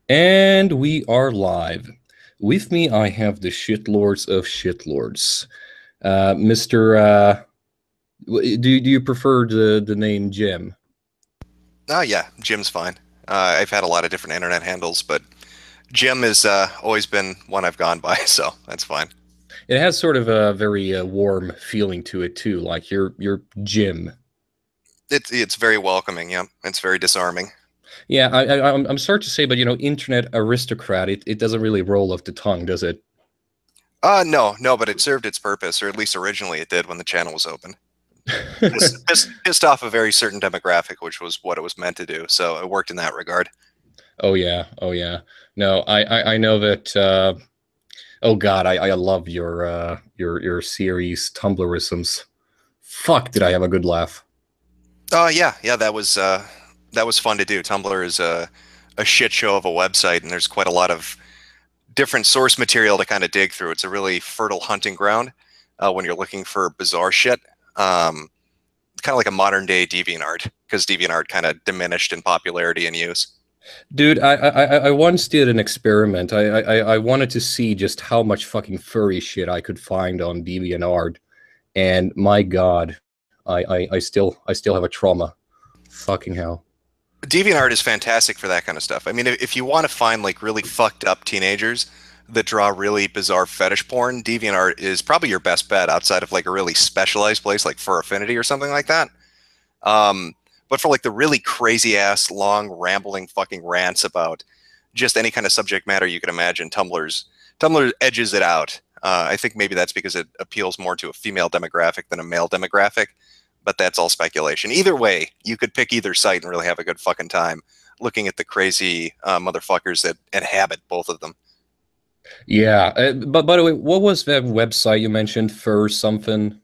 And we are live. With me, I have the shitlords of shitlords. Mr. Do you prefer the name Jim? Oh yeah, Jim's fine. I've had a lot of different internet handles, but Jim has always been one I've gone by, so that's fine. It has sort of a very warm feeling to it too, like you're Jim. It's very welcoming. Yeah, it's very disarming. Yeah, I'm sorry to say, but internet aristocrat. It doesn't really roll off the tongue, does it? No, but it served its purpose, or at least originally it did when the channel was open. Pissed off a very certain demographic, which was what it was meant to do. So it worked in that regard. Oh yeah, oh yeah. No, I know that. Oh God, I love your series Tumblrisms. Fuck, did I have a good laugh? Oh yeah, that was fun to do. Tumblr is a shit show of a website, and there's quite a lot of different source material to kind of dig through. It's a really fertile hunting ground when you're looking for bizarre shit. Um, Kind of like a modern day DeviantArt, because DeviantArt kind of diminished in popularity and use. Dude, I once did an experiment. I wanted to see just how much fucking furry shit I could find on DeviantArt, and my God, I still have a trauma. Fucking hell. DeviantArt is fantastic for that kind of stuff. I mean, if you want to find like really fucked up teenagers that draw really bizarre fetish porn, DeviantArt is probably your best bet outside of like a really specialized place like Fur Affinity or something like that. Um, but for like the really crazy ass, long, rambling fucking rants about just any kind of subject matter you can imagine, Tumblr edges it out. I think maybe that's because it appeals more to a female demographic than a male demographic, but that's all speculation. Either way, you could pick either site and really have a good fucking time looking at the crazy motherfuckers that inhabit both of them. Yeah, but by the way, what was that website you mentioned for something?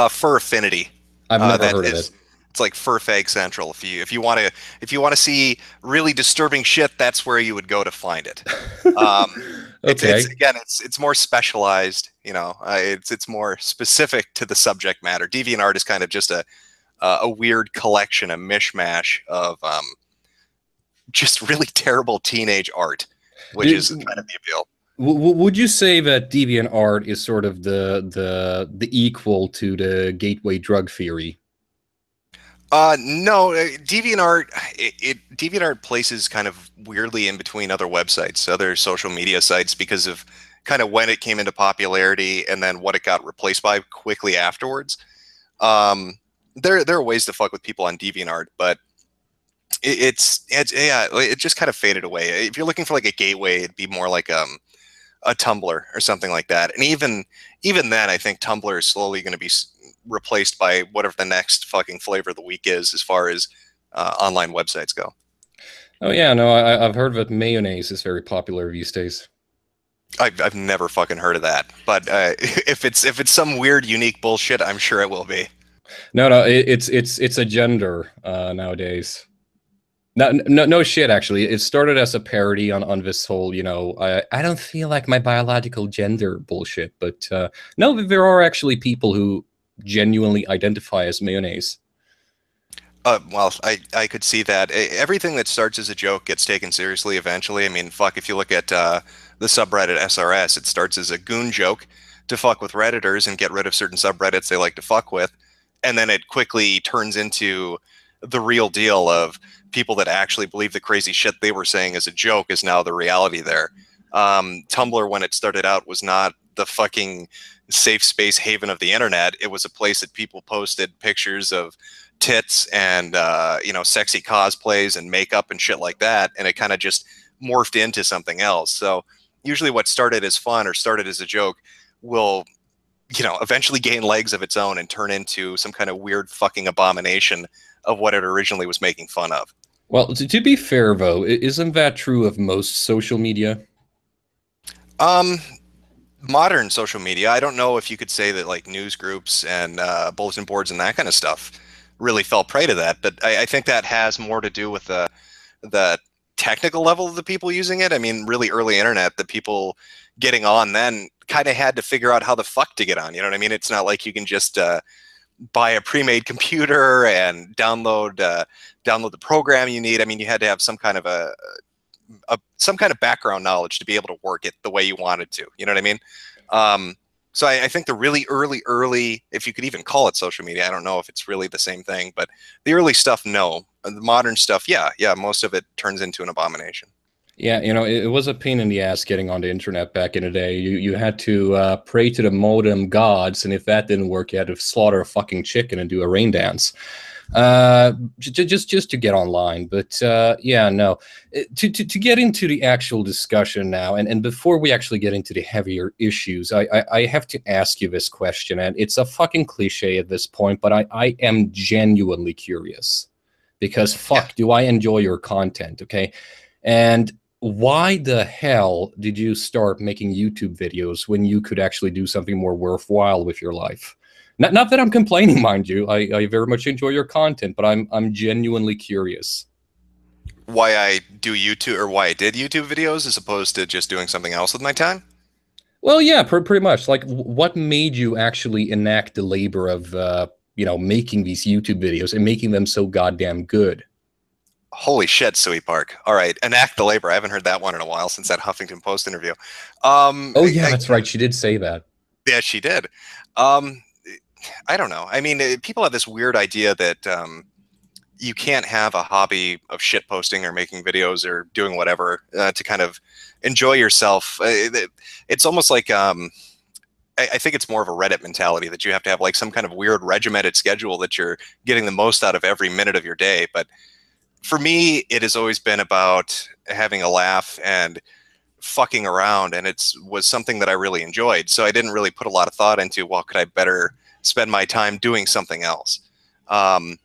Fur Affinity. I've never That heard of it. is, it's like Fur Fag Central. If you want to see really disturbing shit, that's where you would go to find it. It's Okay. again, it's more specialized. You know, it's more specific to the subject matter. DeviantArt is kind of just a weird collection, a mishmash of just really terrible teenage art, which is Do, kind of the appeal. would you say that DeviantArt is sort of the equal to the gateway drug theory? No, DeviantArt places kind of weirdly in between other websites, other social media sites, because of kind of when it came into popularity and then what it got replaced by quickly afterwards. There are ways to fuck with people on DeviantArt, but it's yeah, it just kind of faded away. If you're looking for like a gateway, it'd be more like a Tumblr or something like that. And even then, I think Tumblr is slowly going to be replaced by whatever the next fucking flavor of the week is, as far as online websites go. Oh yeah, no, I've heard that mayonnaise is very popular these days. I've never fucking heard of that, but if it's some weird unique bullshit, I'm sure it will be. No, no, it's a gender nowadays. No shit. Actually, it started as a parody on this whole, I don't feel like my biological gender bullshit. But no, there are actually people who genuinely identify as mayonnaise. Well, I could see that. Everything that starts as a joke gets taken seriously eventually. I mean, fuck, if you look at the subreddit SRS, it starts as a goon joke to fuck with Redditors and get rid of certain subreddits they like to fuck with. And then it quickly turns into the real deal of people that actually believe the crazy shit they were saying as a joke is now the reality there. Tumblr, when it started out, was not the fucking safe space haven of the internet. It was a place that people posted pictures of tits and sexy cosplays and makeup and shit like that, and it kind of just morphed into something else. So usually what started as fun or started as a joke will eventually gain legs of its own and turn into some kind of weird fucking abomination of what it originally was making fun of. Well, to be fair though, isn't that true of most social media? um Modern social media, I don't know if you could say that like news groups and bulletin boards and that kind of stuff really fell prey to that, but I think that has more to do with the technical level of the people using it. I mean, really early internet, the people getting on then kind of had to figure out how the fuck to get on. You know what I mean? It's not like you can just buy a pre-made computer and download the program you need. I mean, you had to have some kind of a some kind of background knowledge to be able to work it the way you wanted to. You know what I mean? So I think the really early, if you could even call it social media, I don't know if it's really the same thing, but the early stuff, no. The modern stuff, yeah, most of it turns into an abomination. Yeah, it was a pain in the ass getting on the internet back in the day. You had to pray to the modem gods, and if that didn't work, you had to slaughter a fucking chicken and do a rain dance, just to get online. But yeah, no. To get into the actual discussion now, and before we actually get into the heavier issues, I have to ask you this question, and it's a fucking cliche at this point, but I am genuinely curious because Yeah. fuck, do I enjoy your content, okay? And why the hell did you start making YouTube videos when you could actually do something more worthwhile with your life? Not that I'm complaining, mind you. I very much enjoy your content, but I'm genuinely curious. Why I do YouTube, or why I did YouTube videos as opposed to just doing something else with my time? Well, yeah, pretty much. Like, what made you actually enact the labor of, making these YouTube videos and making them so goddamn good? Holy shit, Suey Park. All right, enact the labor. I haven't heard that one in a while since that Huffington Post interview. Oh, yeah, that's right. She did say that. Yeah, she did. Um, I don't know. I mean, people have this weird idea that you can't have a hobby of shit posting or making videos or doing whatever to kind of enjoy yourself. It's almost like I think it's more of a Reddit mentality that you have to have like some kind of weird regimented schedule that you're getting the most out of every minute of your day. But for me, it has always been about having a laugh and fucking around, and it was something that I really enjoyed. So I didn't really put a lot of thought into, well, could I better spend my time doing something else? I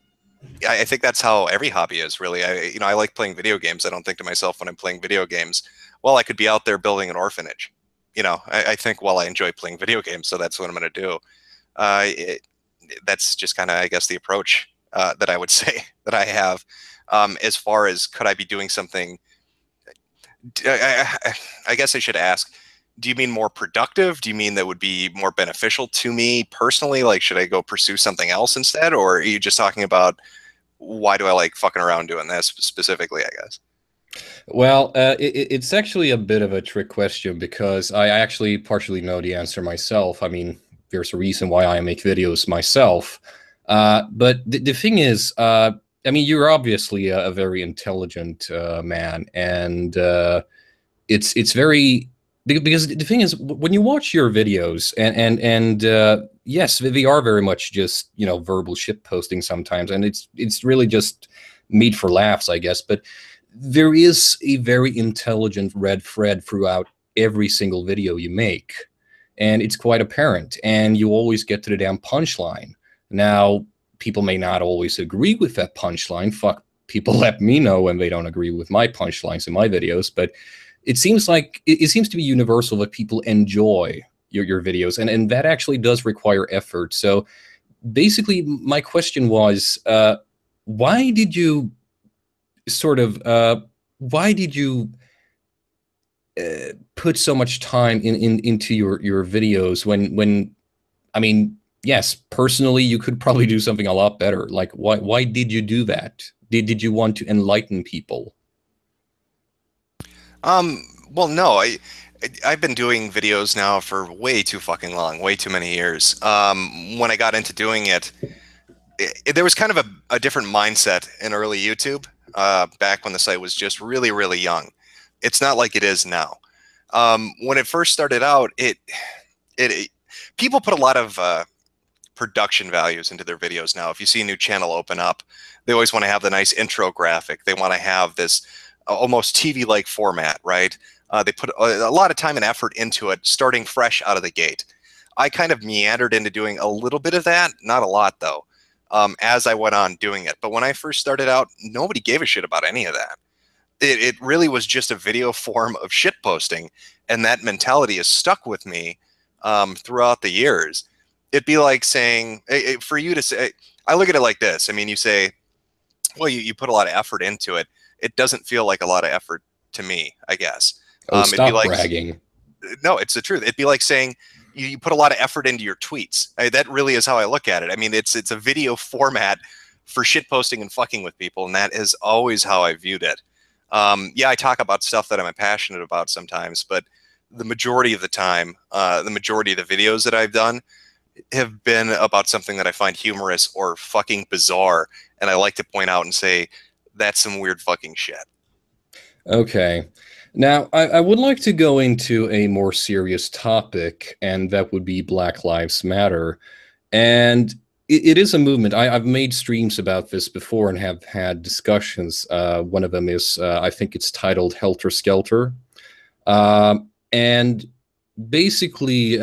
think that's how every hobby is, really. I like playing video games. I don't think to myself when I'm playing video games, well, I could be out there building an orphanage. I think, well, I enjoy playing video games, so that's what I'm going to do. That's just kind of, I guess, the approach that I would say that I have. As far as could I be doing something, I guess I should ask, do you mean more productive? Do you mean that would be more beneficial to me personally? Like, should I go pursue something else instead? Or are you just talking about why do I like fucking around doing this specifically, I guess? Well, it's actually a bit of a trick question because I actually partially know the answer myself. I mean, there's a reason why I make videos myself. But the thing is, I mean, you're obviously a very intelligent man, and it's very because the thing is, when you watch your videos, and yes, they are very much just verbal shit posting sometimes, and it's really just made for laughs, I guess. But there is a very intelligent red thread throughout every single video you make, and it's quite apparent. And you always get to the damn punchline. Now, people may not always agree with that punchline. Fuck, people let me know when they don't agree with my punchlines in my videos. But it seems like it seems to be universal that people enjoy your videos, and that actually does require effort. So basically, my question was, why did you sort of why did you put so much time into your videos when I mean, yes, personally you could probably do something a lot better. Like, why did you do that? Did you want to enlighten people? Well, no, I've been doing videos now for way too fucking long, way too many years. When I got into doing it, there was kind of a different mindset in early YouTube, back when the site was just really, really young. It's not like it is now. When it first started out, people put a lot of production values into their videos now. If you see a new channel open up, they always want to have the nice intro graphic. They want to have this almost TV-like format, right? They put a lot of time and effort into it, starting fresh out of the gate. I kind of meandered into doing a little bit of that, not a lot though, as I went on doing it. But when I first started out, nobody gave a shit about any of that. It really was just a video form of shit posting, and that mentality has stuck with me throughout the years. It'd be like saying, for you to say, I look at it like this. I mean, you say, well, you put a lot of effort into it. It doesn't feel like a lot of effort to me, I guess. Oh, It'd be stop like, bragging. no, it's the truth. It'd be like saying you put a lot of effort into your tweets. That really is how I look at it. I mean, it's a video format for shit posting and fucking with people, and that is always how I viewed it. Yeah, I talk about stuff that I'm passionate about sometimes, but the majority of the time, the majority of the videos that I've done have been about something that I find humorous or fucking bizarre, and I like to point out and say, that's some weird fucking shit. Okay. Now, I would like to go into a more serious topic, and that would be Black Lives Matter. And it is a movement. I've made streams about this before and have had discussions. One of them is, I think it's titled Helter Skelter. And basically,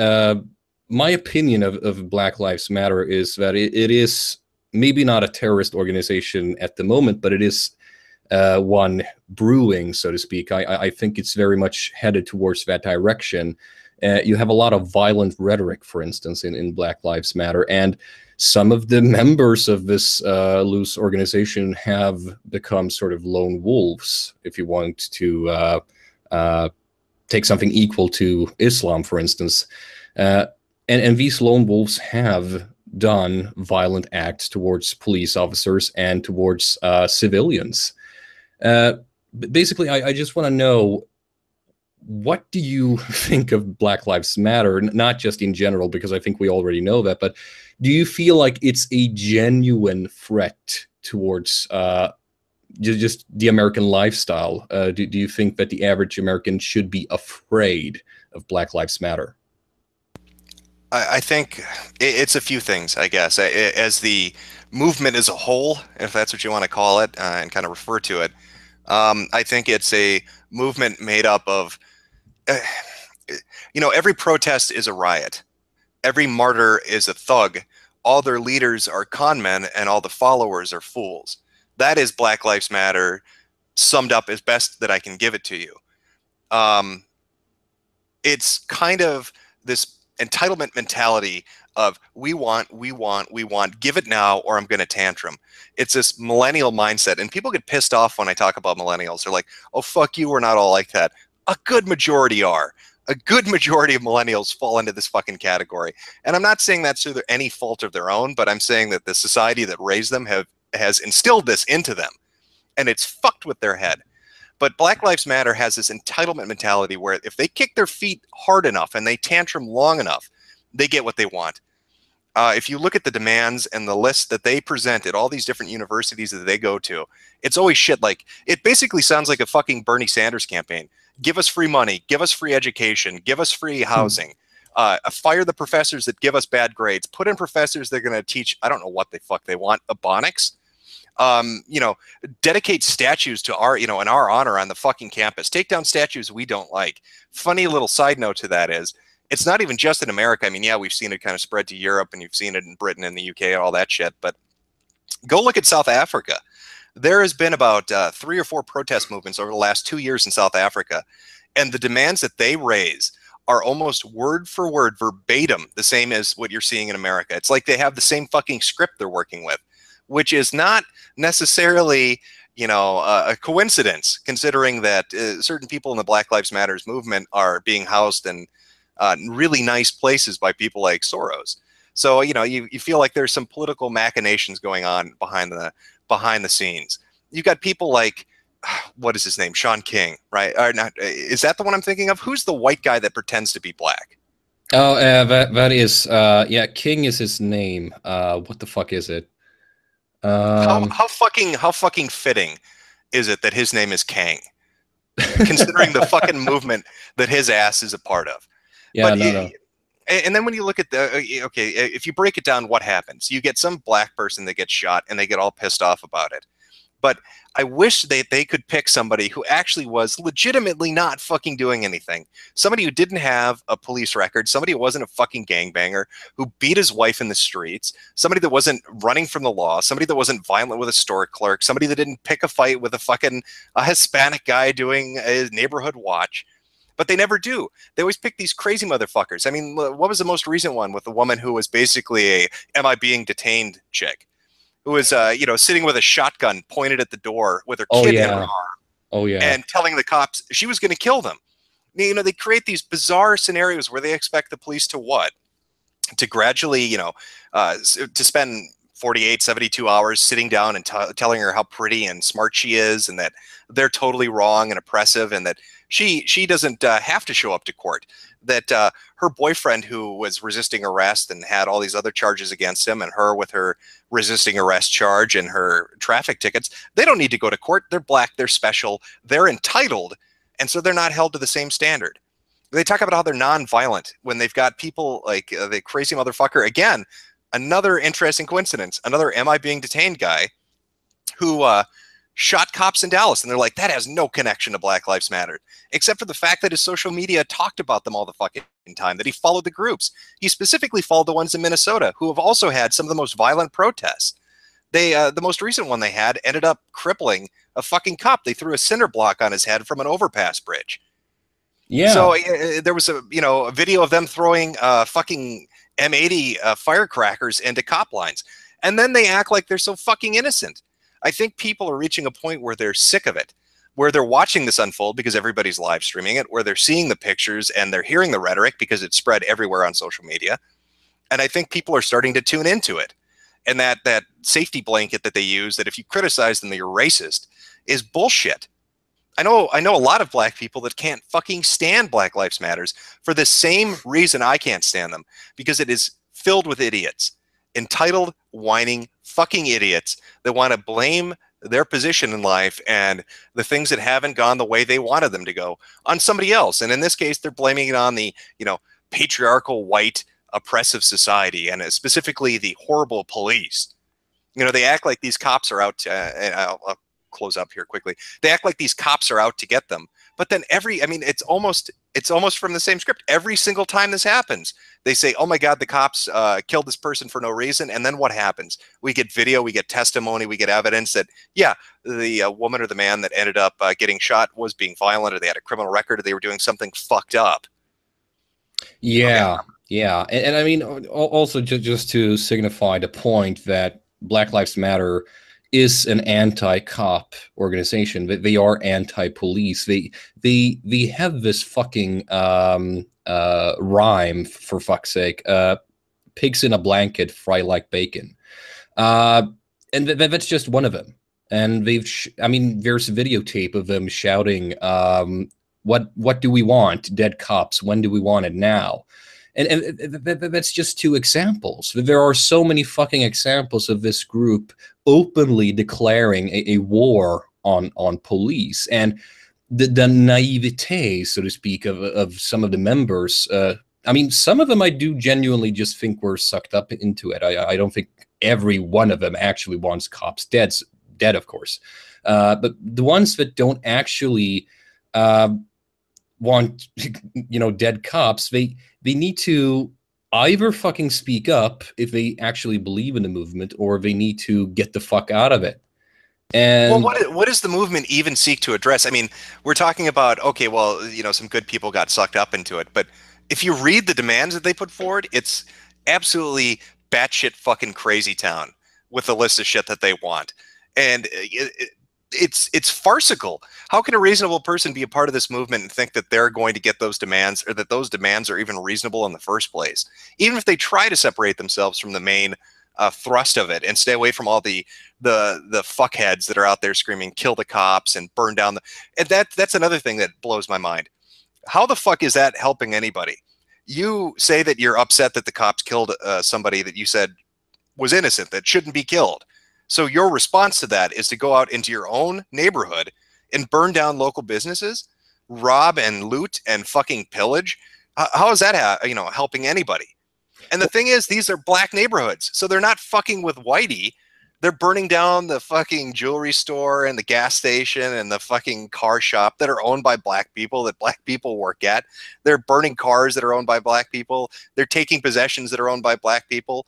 my opinion of Black Lives Matter is that it is maybe not a terrorist organization at the moment, but it is one brewing, so to speak. I think it's very much headed towards that direction. You have a lot of violent rhetoric, for instance, in Black Lives Matter, and some of the members of this loose organization have become sort of lone wolves, if you want to take something equal to Islam, for instance. And these lone wolves have done violent acts towards police officers and towards civilians. Uh, Basically, I just want to know, what do you think of Black Lives Matter? Not just in general, because I think we already know that, but do you feel like it's a genuine threat towards just the American lifestyle? Do you think that the average American should be afraid of Black Lives Matter? I think it's a few things, I guess. As the movement as a whole, if that's what you want to call it, and kind of refer to it, I think it's a movement made up of, uh, every protest is a riot. Every martyr is a thug. All their leaders are con men, and all the followers are fools. That is Black Lives Matter summed up as best that I can give it to you. Um, it's kind of this entitlement mentality of we want, give it now or I'm going to tantrum. It's this millennial mindset, and people get pissed off when I talk about millennials. They're like, oh, fuck you, we're not all like that. A good majority are. A good majority of millennials fall into this fucking category. And I'm not saying that's through any fault of their own, but I'm saying that the society that raised them has instilled this into them, and it's fucked with their head. But Black Lives Matter has this entitlement mentality where if they kick their feet hard enough and they tantrum long enough, they get what they want. If you look at the demands and the list that they present at all these different universities that they go to, it's always shit like, it basically sounds like a fucking Bernie Sanders campaign. Give us free money, give us free education, give us free housing, fire the professors that give us bad grades, put in professors that are going to teach, I don't know what the fuck they want, ebonics. Dedicate statues to our, in our honor on the fucking campus. Take down statues we don't like. Funny little side note to that is, it's not even just in America. I mean, yeah, we've seen it kind of spread to Europe, and you've seen it in Britain and the UK and all that shit. But go look at South Africa. There has been about 3 or 4 protest movements over the last 2 years in South Africa, and the demands that they raise are almost word for word, verbatim, the same as what you're seeing in America. It's like they have the same fucking script they're working with, which is not necessarily, a coincidence, considering that certain people in the Black Lives Matters movement are being housed in really nice places by people like Soros. So, you feel like there's some political machinations going on behind the scenes. You've got people like, what is his name? Sean King, right? Or not, is that the one I'm thinking of? Who's the white guy that pretends to be black? Oh, that is, yeah, King is his name. What the fuck is it? How Um, how fucking how fucking fitting is it that his name is Kang, considering the fucking movement that his ass is a part of? yeah, But no, no. and then when you look at okay, if you break it down, what happens? You get some black person that gets shot, and they get all pissed off about it. But I wish they could pick somebody who actually was legitimately not fucking doing anything. Somebody who didn't have a police record, somebody who wasn't a fucking gangbanger, who beat his wife in the streets, somebody that wasn't running from the law, somebody that wasn't violent with a store clerk, somebody that didn't pick a fight with a Hispanic guy doing a neighborhood watch. But they never do. They always pick these crazy motherfuckers. I mean, what was the most recent one with the woman who was basically a "am I being detained" chick? Who was, sitting with a shotgun pointed at the door with her Oh kid in her yeah. arm Oh yeah. and telling the cops she was going to kill them. They create these bizarre scenarios where they expect the police to what? To gradually, to spend 48, 72 hours sitting down and telling her how pretty and smart she is, and that they're totally wrong and oppressive, and that she doesn't have to show up to court. That her boyfriend, who was resisting arrest and had all these other charges against him, and her with her resisting arrest charge and her traffic tickets, they don't need to go to court. They're black, they're special, they're entitled, and so they're not held to the same standard. They talk about how they're non-violent when they've got people like the crazy motherfucker. Again, another interesting coincidence. Another "Am I being detained" guy who shot cops in Dallas, and they're like, that has no connection to Black Lives Matter, except for the fact that his social media talked about them all the fucking time, that he followed the groups. He specifically followed the ones in Minnesota, who have also had some of the most violent protests. They, the most recent one they had ended up crippling a fucking cop. They threw a cinder block on his head from an overpass bridge. Yeah. So there was a video of them throwing fucking M80 firecrackers into cop lines, and then they act like they're so fucking innocent. I think people are reaching a point where they're sick of it, where they're watching this unfold because everybody's live streaming it, where they're seeing the pictures and they're hearing the rhetoric because it's spread everywhere on social media. And I think people are starting to tune into it. And that safety blanket that they use, that if you criticize them, that you're racist, is bullshit. I know a lot of black people that can't fucking stand Black Lives Matters for the same reason I can't stand them, because it is filled with idiots. Entitled, whining, fucking idiots that want to blame their position in life and the things that haven't gone the way they wanted them to go on somebody else. And in this case, they're blaming it on the, patriarchal, white, oppressive society, and specifically the horrible police. They act like these cops are out to, and I'll close up here quickly. They act like these cops are out to get them. But then it's almost from the same script. Every single time this happens, they say, oh my God, the cops killed this person for no reason. And then what happens? We get video, we get testimony, we get evidence that, yeah, the woman or the man that ended up getting shot was being violent, or they had a criminal record, or they were doing something fucked up. Yeah. Okay. Yeah. And I mean, also just to signify the point that Black Lives Matter is an anti-cop organization. They are anti-police. They have this fucking rhyme, for fuck's sake. Pigs in a blanket fry like bacon. And that's just one of them. And there's videotape of them shouting, what do we want? Dead cops. When do we want it? Now. And that's just two examples. There are so many fucking examples of this group openly declaring a war on police, and the naivete, so to speak, of some of the members. Some of them I do genuinely just think we're sucked up into it. I don't think every one of them actually wants cops dead, of course. But the ones that don't actually want, dead cops, they need to either fucking speak up if they actually believe in the movement, or they need to get the fuck out of it. And well, what does the movement even seek to address? I mean, we're talking about, okay, well, some good people got sucked up into it, but if you read the demands that they put forward, it's absolutely batshit fucking crazy town with the list of shit that they want. And it's farcical. How can a reasonable person be a part of this movement and think that they're going to get those demands, or that those demands are even reasonable in the first place? Even if they try to separate themselves from the main thrust of it and stay away from all the fuckheads that are out there screaming, kill the cops and burn down and that's another thing that blows my mind. How the fuck is that helping anybody? You say that you're upset that the cops killed somebody that you said was innocent, that shouldn't be killed. So your response to that is to go out into your own neighborhood and burn down local businesses, rob and loot and fucking pillage. How is that helping anybody? And the thing is, these are black neighborhoods, so they're not fucking with whitey. They're burning down the fucking jewelry store and the gas station and the fucking car shop that are owned by black people, that black people work at. They're burning cars that are owned by black people. They're taking possessions that are owned by black people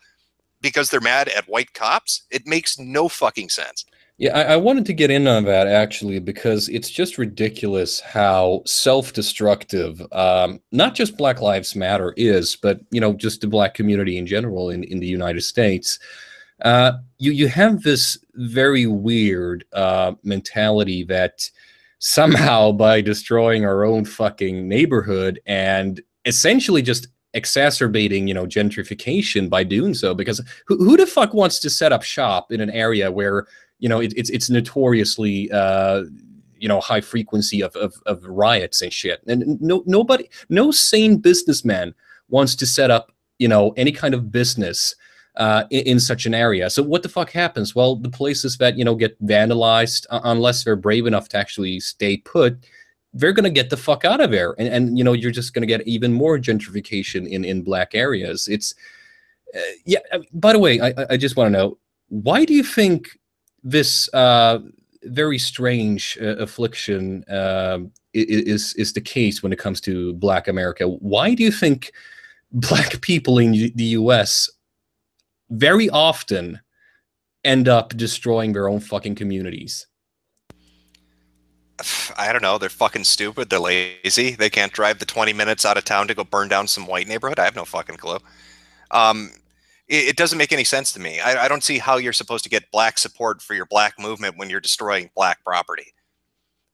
because they're mad at white cops. It makes no fucking sense. Yeah, I wanted to get in on that, actually, because it's just ridiculous how self-destructive not just Black Lives Matter is, but, just the black community in general in the United States. You have this very weird mentality that somehow by destroying our own fucking neighborhood and essentially just exacerbating, gentrification by doing so. Because who the fuck wants to set up shop in an area where it's notoriously high frequency of riots and shit. And nobody, no sane businessman wants to set up any kind of business in such an area. So what the fuck happens? Well, the places that get vandalized, unless they're brave enough to actually stay put, they're gonna get the fuck out of there, and you're just gonna get even more gentrification in black areas. It's yeah. By the way, I just want to know, why do you think this very strange affliction is the case when it comes to Black America? Why do you think Black people in the U.S. very often end up destroying their own fucking communities? I don't know. They're fucking stupid. They're lazy. They can't drive the 20 minutes out of town to go burn down some white neighborhood. I have no fucking clue. It doesn't make any sense to me. I don't see how you're supposed to get black support for your black movement when you're destroying black property.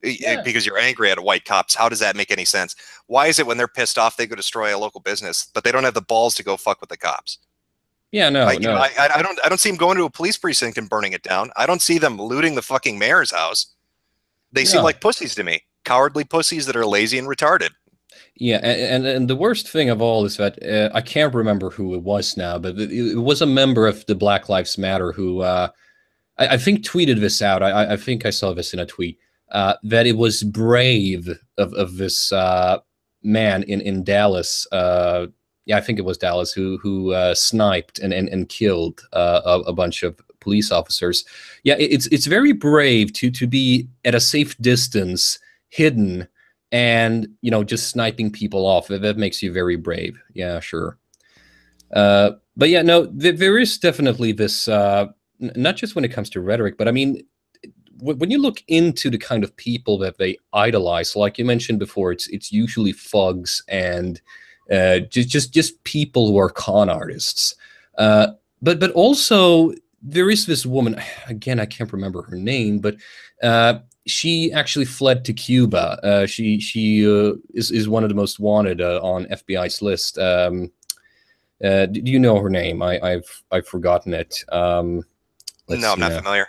Yeah. Because you're angry at white cops. How does that make any sense? Why is it when they're pissed off they go destroy a local business, but they don't have the balls to go fuck with the cops? Yeah, no, no. I don't see them going to a police precinct and burning it down. I don't see them looting the fucking mayor's house. They seem like pussies to me. Cowardly pussies that are lazy and retarded. Yeah, and the worst thing of all is that I can't remember who it was now, but it was a member of the Black Lives Matter who I think tweeted this out. I think I saw this in a tweet, that it was brave of this man in Dallas. Yeah, I think it was Dallas who sniped and killed a bunch of police officers. Yeah, it's very brave to be at a safe distance, hidden, and just sniping people off. That makes you very brave. Yeah, sure. But yeah, no, there is definitely this, not just when it comes to rhetoric, but I mean, when you look into the kind of people that they idolize, like you mentioned before, it's usually thugs and just people who are con artists. But also there is this woman, again, I can't remember her name, but she actually fled to Cuba. She is one of the most wanted on FBI's list. Do you know her name? I've forgotten it. No, I'm not familiar.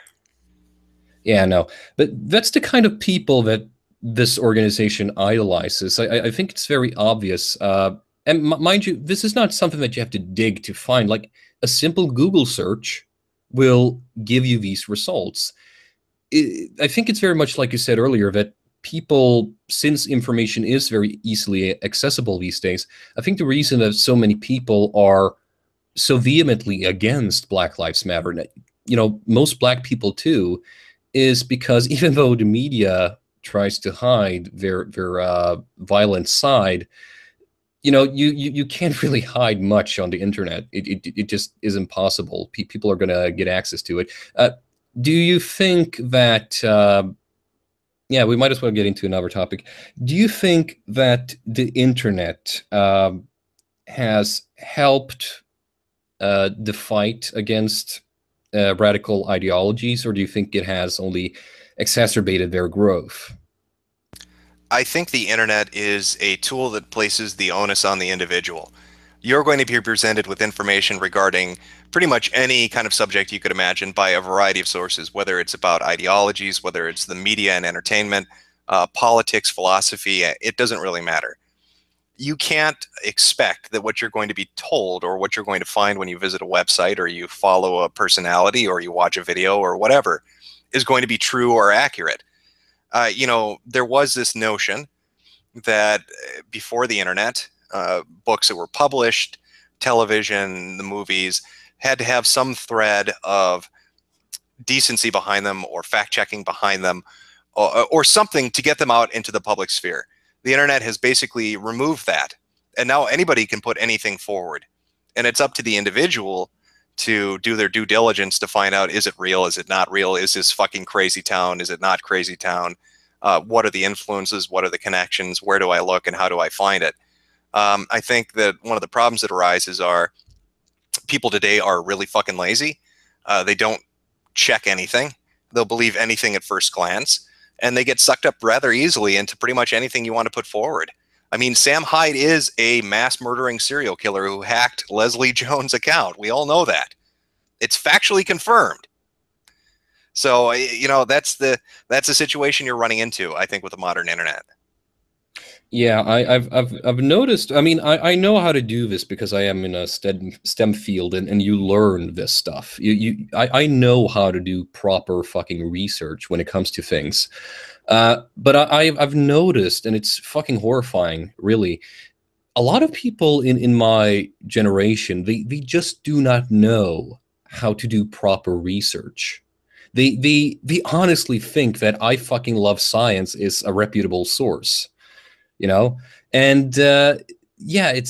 Yeah, no, but that's the kind of people that this organization idolizes. I think it's very obvious. And mind you, this is not something that you have to dig to find. Like, a simple Google search will give you these results. I think it's very much like you said earlier, that people, since information is very easily accessible these days, I think the reason that so many people are so vehemently against Black Lives Matter, and most Black people too, is because even though the media tries to hide their violent side, you can't really hide much on the internet. It just is impossible. People are going to get access to it. Do you think that, yeah, we might as well get into another topic. Do you think that the internet has helped the fight against radical ideologies, or do you think it has only exacerbated their growth? I think the internet is a tool that places the onus on the individual. You're going to be presented with information regarding pretty much any kind of subject you could imagine by a variety of sources, whether it's about ideologies, whether it's the media and entertainment, politics, philosophy, it doesn't really matter. You can't expect that what you're going to be told or what you're going to find when you visit a website or you follow a personality or you watch a video or whatever is going to be true or accurate. There was this notion that before the internet, books that were published, television, the movies, had to have some thread of decency behind them or fact-checking behind them or something to get them out into the public sphere. The internet has basically removed that. And now anybody can put anything forward. And it's up to the individual to do their due diligence to find out, is it real? Is it not real? Is this fucking crazy town? Is it not crazy town? What are the influences? What are the connections? Where do I look and how do I find it? I think that one of the problems that arises are people today are really fucking lazy. They don't check anything. They'll believe anything at first glance. And they get sucked up rather easily into pretty much anything you want to put forward. I mean, Sam Hyde is a mass murdering serial killer who hacked Leslie Jones' account. We all know that. It's factually confirmed. So, you know, that's the situation you're running into, I think, with the modern internet. Yeah, I've noticed. I mean, I know how to do this because I am in a STEM field, and you learn this stuff. I know how to do proper fucking research when it comes to things. But I've noticed, and it's fucking horrifying, really. A lot of people in my generation, they just do not know how to do proper research. They honestly think that I fucking love science is a reputable source, you know? And yeah,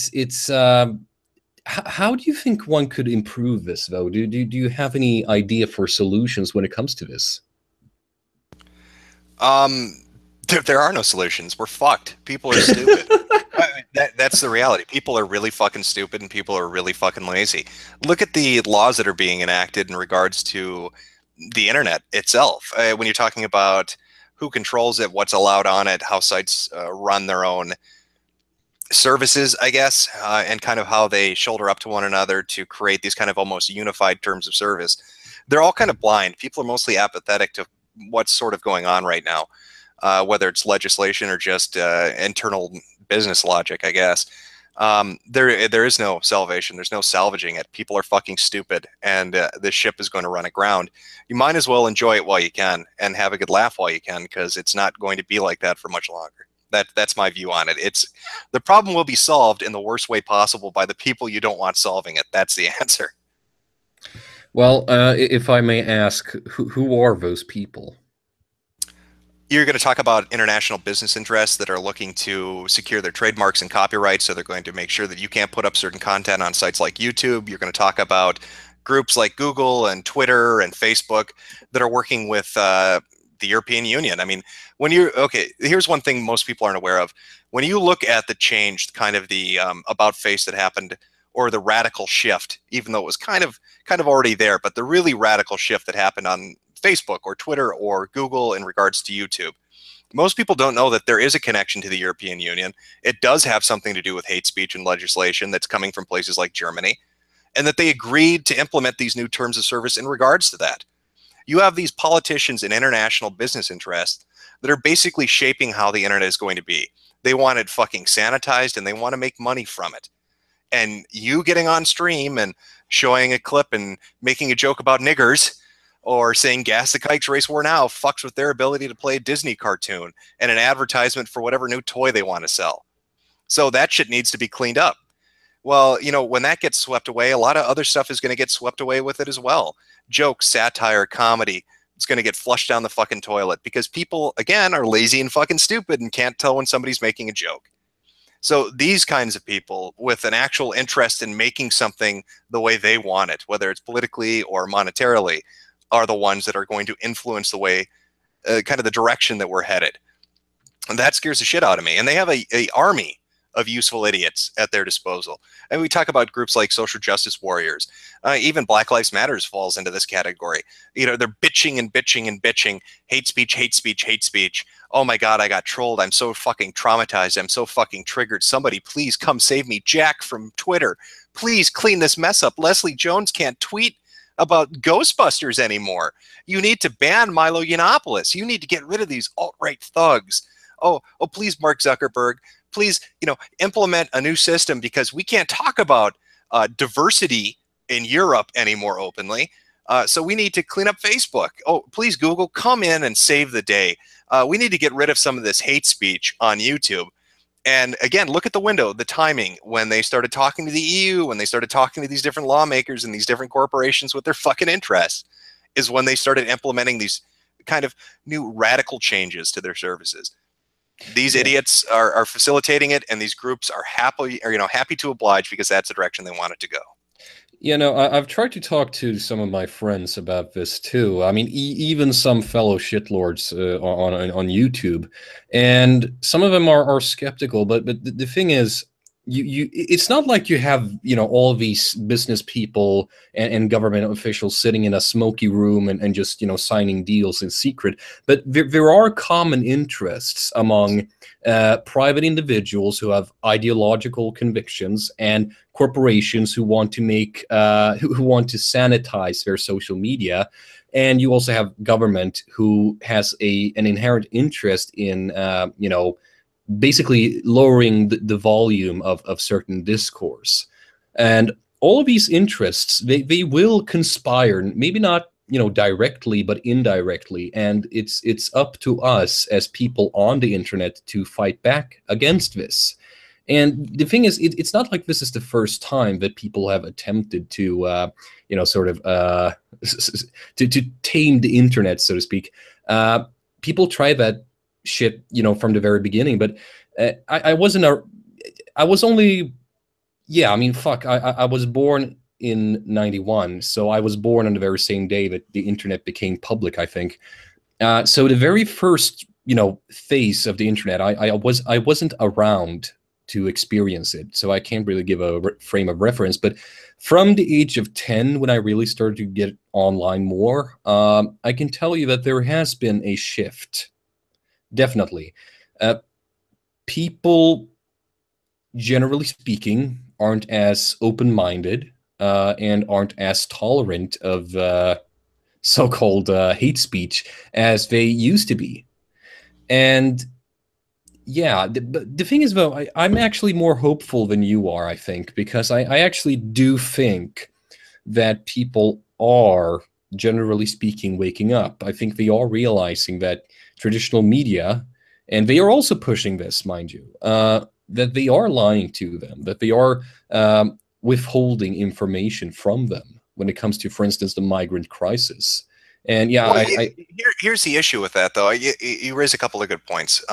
how do you think one could improve this, though? Do you have any idea for solutions when it comes to this? Um, there are no solutions. We're fucked. People are stupid. That's the reality. People are really fucking stupid and people are really fucking lazy. Look at the laws that are being enacted in regards to the internet itself. When you're talking about who controls it, what's allowed on it, how sites run their own services, I guess, and kind of how they shoulder up to one another to create these kind of almost unified terms of service. They're all kind of blind. People are mostly apathetic to what's sort of going on right now, whether it's legislation or just internal business logic, I guess. There is no salvation. There's no salvaging it. People are fucking stupid, and the ship is going to run aground. You might as well enjoy it while you can and have a good laugh while you can, because it's not going to be like that for much longer. That's my view on it. It's the problem will be solved in the worst way possible by the people you don't want solving it. That's the answer. Well, if I may ask, who are those people? You're going to talk about international business interests that are looking to secure their trademarks and copyrights, so they're going to make sure that you can't put up certain content on sites like YouTube. You're going to talk about groups like Google and Twitter and Facebook that are working with the European Union. I mean, here's one thing most people aren't aware of. When you look at the change, kind of the about face that happened, or the radical shift, even though it was kind of already there, but the really radical shift that happened on Facebook or Twitter or Google in regards to YouTube. Most people don't know that there is a connection to the European Union. It does have something to do with hate speech and legislation that's coming from places like Germany, and that they agreed to implement these new terms of service in regards to that. You have these politicians and international business interests that are basically shaping how the internet is going to be. They want it fucking sanitized and they want to make money from it. And you getting on stream and showing a clip and making a joke about niggers, or saying gas the kikes race war now, fucks with their ability to play a Disney cartoon and an advertisement for whatever new toy they want to sell. So that shit needs to be cleaned up. Well, you know, when that gets swept away, a lot of other stuff is going to get swept away with it as well. Jokes, satire, comedy, it's going to get flushed down the fucking toilet because people, again, are lazy and fucking stupid and can't tell when somebody's making a joke. So these kinds of people with an actual interest in making something the way they want it, whether it's politically or monetarily, are the ones that are going to influence the way, kind of the direction that we're headed. And that scares the shit out of me. And they have a army of useful idiots at their disposal. And we talk about groups like social justice warriors. Even Black Lives Matters falls into this category. You know, they're bitching and bitching and bitching. Hate speech, hate speech, hate speech. Oh my God, I got trolled. I'm so fucking traumatized. I'm so fucking triggered. Somebody please come save me. Jack from Twitter, please clean this mess up. Leslie Jones can't tweet about Ghostbusters anymore. You need to ban Milo Yiannopoulos. You need to get rid of these alt-right thugs. Oh, please, Mark Zuckerberg, please, you know, implement a new system because we can't talk about diversity in Europe anymore openly. So we need to clean up Facebook. Oh, please, Google, come in and save the day. We need to get rid of some of this hate speech on YouTube. And again, look at the window, the timing, when they started talking to the EU, when they started talking to these different lawmakers and these different corporations with their fucking interests, is when they started implementing these kind of new radical changes to their services. These idiots are facilitating it, and these groups are happy to oblige because that's the direction they want it to go. You know, I've tried to talk to some of my friends about this too. I mean, even some fellow shitlords on YouTube, and some of them are skeptical. But the thing is, it's not like you have, all these business people and government officials sitting in a smoky room and just, signing deals in secret. But there are common interests among private individuals who have ideological convictions and corporations who want to make who want to sanitize their social media. And you also have government who has an inherent interest in basically lowering the volume of certain discourse. And all of these interests, they will conspire, maybe not directly, but indirectly. And it's up to us as people on the internet to fight back against this. And the thing is, it's not like this is the first time that people have attempted to, sort of to tame the internet, so to speak. People try that shit, from the very beginning. But I wasn't a, I was only, yeah, I mean, fuck, I was born in 91, so I was born on the very same day that the internet became public, I think. So the very first, phase of the internet, I wasn't around to experience it, so I can't really give a frame of reference. But from the age of 10, when I really started to get online more, I can tell you that there has been a shift. Definitely. People, generally speaking, aren't as open-minded and aren't as tolerant of so-called hate speech as they used to be. And yeah, but the thing is, though, I'm actually more hopeful than you are, I think, because I actually do think that people are, generally speaking, waking up. I think they are realizing that traditional media, and they are also pushing this, mind you, that they are lying to them, that they are withholding information from them when it comes to, for instance, the migrant crisis. And yeah, Well, here's the issue with that, though. You raise a couple of good points.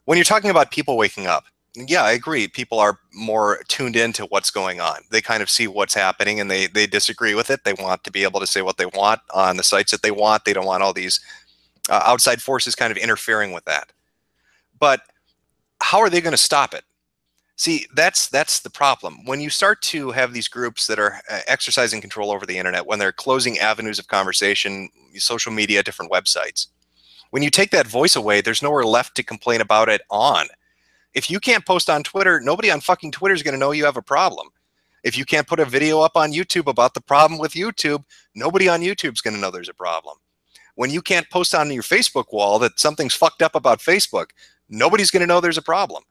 When you're talking about people waking up, yeah, I agree. People are more tuned into what's going on. They kind of see what's happening and they disagree with it. They want to be able to say what they want on the sites that they want. They don't want all these outside forces kind of interfering with that. But how are they going to stop it? See, that's the problem. When you start to have these groups that are exercising control over the internet, when they're closing avenues of conversation, social media, different websites, when you take that voice away, there's nowhere left to complain about it on. If you can't post on Twitter, nobody on fucking Twitter is going to know you have a problem. If you can't put a video up on YouTube about the problem with YouTube, nobody on YouTube is going to know there's a problem. When you can't post on your Facebook wall that something's fucked up about Facebook, nobody's going to know there's a problem.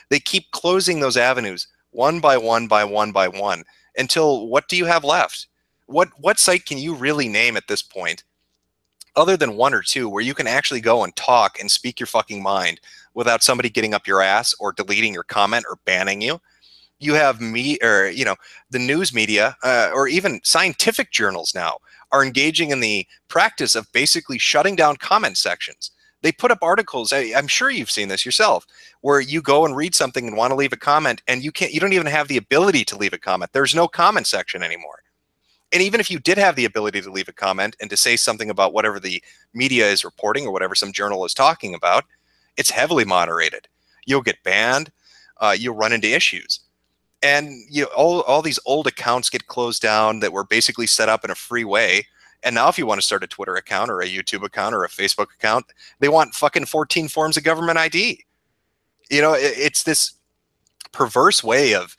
They keep closing those avenues one by one by one by one until what do you have left? What site can you really name at this point, other than one or two, where you can actually go and talk and speak your fucking mind without somebody getting up your ass or deleting your comment or banning you? You have the news media or even scientific journals now are engaging in the practice of basically shutting down comment sections. They put up articles, I'm sure you've seen this yourself, where you go and read something and want to leave a comment and you don't even have the ability to leave a comment. There's no comment section anymore. And even if you did have the ability to leave a comment and to say something about whatever the media is reporting or whatever some journal is talking about, it's heavily moderated. You'll get banned. You'll run into issues. And all these old accounts get closed down that were basically set up in a free way. And now if you want to start a Twitter account or a YouTube account or a Facebook account, they want fucking 14 forms of government ID. It's this perverse way of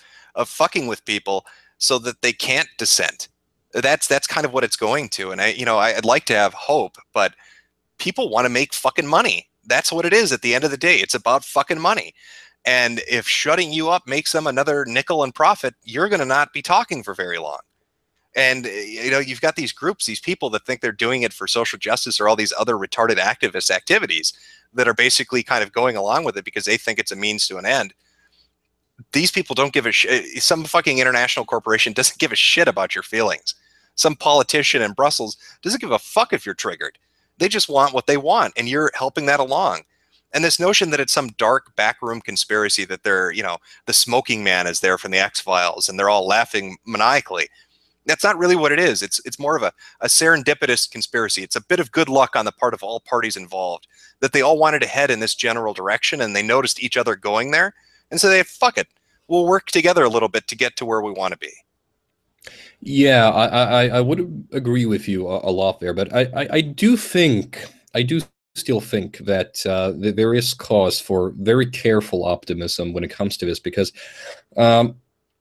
fucking with people so that they can't dissent. That's kind of what it's going to. And I'd like to have hope, but people want to make fucking money. That's what it is at the end of the day. It's about fucking money. And if shutting you up makes them another nickel in profit, you're going to not be talking for very long. And you've got these groups, these people that think they're doing it for social justice or all these other retarded activist activities that are basically kind of going along with it because they think it's a means to an end. These people don't give a shit. Some fucking international corporation doesn't give a shit about your feelings. Some politician in Brussels doesn't give a fuck if you're triggered. They just want what they want, and you're helping that along. And this notion that it's some dark backroom conspiracy that they're, the smoking man is there from the X-Files and they're all laughing maniacally. That's not really what it is. It's more of a serendipitous conspiracy. It's a bit of good luck on the part of all parties involved that they all wanted to head in this general direction and they noticed each other going there. and say, fuck it, we'll work together a little bit to get to where we want to be. Yeah, I would agree with you a lot there, but I do think, I do still think that there is cause for very careful optimism when it comes to this, because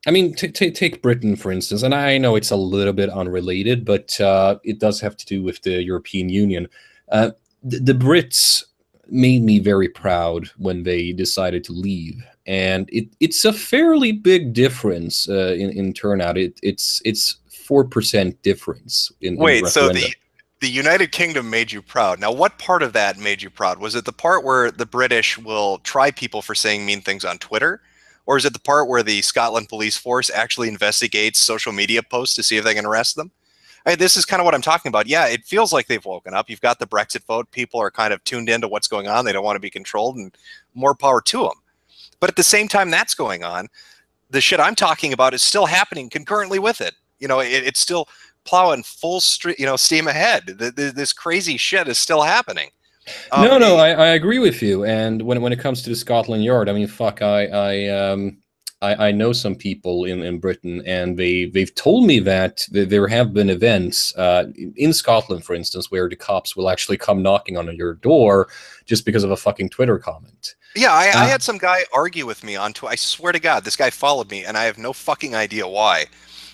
I mean, take Britain, for instance, and I know it's a little bit unrelated, but it does have to do with the European Union. The Brits made me very proud when they decided to leave, and it's a fairly big difference in turnout. It's 4% difference in the Wait, so referendum. the United Kingdom made you proud. Now, what part of that made you proud? Was it the part where the British will try people for saying mean things on Twitter? Or is it the part where the Scotland police force actually investigates social media posts to see if they can arrest them? This is kind of what I'm talking about. Yeah, it feels like they've woken up. You've got the Brexit vote. People are kind of tuned into what's going on. They don't want to be controlled, and more power to them. But at the same time that's going on, the shit I'm talking about is still happening concurrently with it. It's still plowing full steam ahead. This crazy shit is still happening. No, I agree with you. And when it comes to the Scotland Yard, I mean, fuck, I know some people in Britain, and they've told me that there have been events in Scotland, for instance, where the cops will actually come knocking on your door just because of a fucking Twitter comment. Yeah, I had some guy argue with me on Twitter. I swear to God, this guy followed me, and I have no fucking idea why.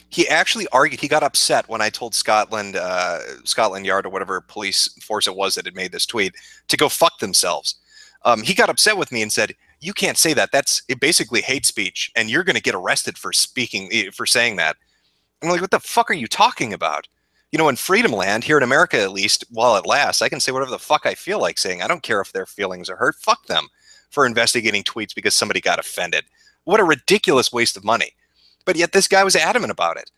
He actually argued. He got upset when I told Scotland Yard or whatever police force it was that had made this tweet to go fuck themselves. He got upset with me and said, "You can't say that. It basically hate speech, and you're going to get arrested for saying that." I'm like, "What the fuck are you talking about?" In Freedom Land, here in America at least, while it lasts, I can say whatever the fuck I feel like saying. I don't care if their feelings are hurt. Fuck them for investigating tweets because somebody got offended. What a ridiculous waste of money. But yet this guy was adamant about it.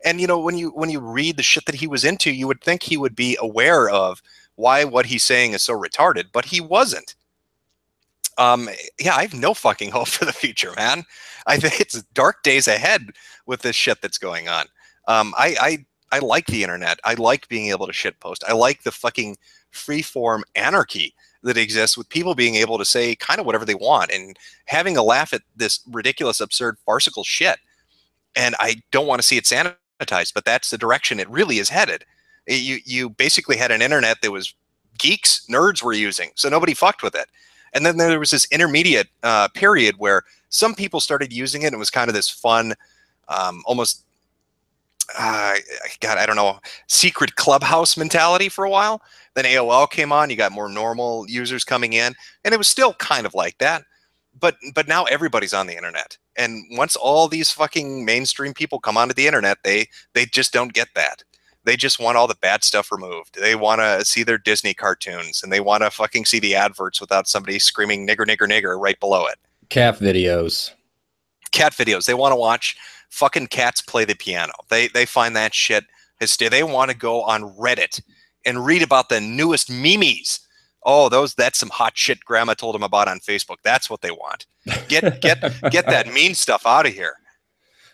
And when you read the shit that he was into, you would think he would be aware of why what he's saying is so retarded, but he wasn't. Yeah, I have no fucking hope for the future, man. I think it's dark days ahead with this shit that's going on. I like the internet. I like being able to shitpost. I like the fucking free-form anarchy that exists with people being able to say kind of whatever they want and having a laugh at this ridiculous, absurd, farcical shit. And I don't want to see it sanitized, but that's the direction it really is headed. You basically had an internet that was geeks, nerds were using, so nobody fucked with it. And then there was this intermediate period where some people started using it, and it was kind of this fun, almost, God, I don't know, secret clubhouse mentality for a while. Then AOL came on, you got more normal users coming in, and it was still kind of like that. But now everybody's on the internet. And once all these fucking mainstream people come onto the internet, they just don't get that. They just want all the bad stuff removed. They want to see their Disney cartoons, and they want to fucking see the adverts without somebody screaming nigger, nigger, nigger right below it. Cat videos. Cat videos. They want to watch fucking cats play the piano. They find that shit hysteria. They want to go on Reddit and read about the newest memes. Oh, that's some hot shit grandma told them about on Facebook. That's what they want. Get that mean stuff out of here.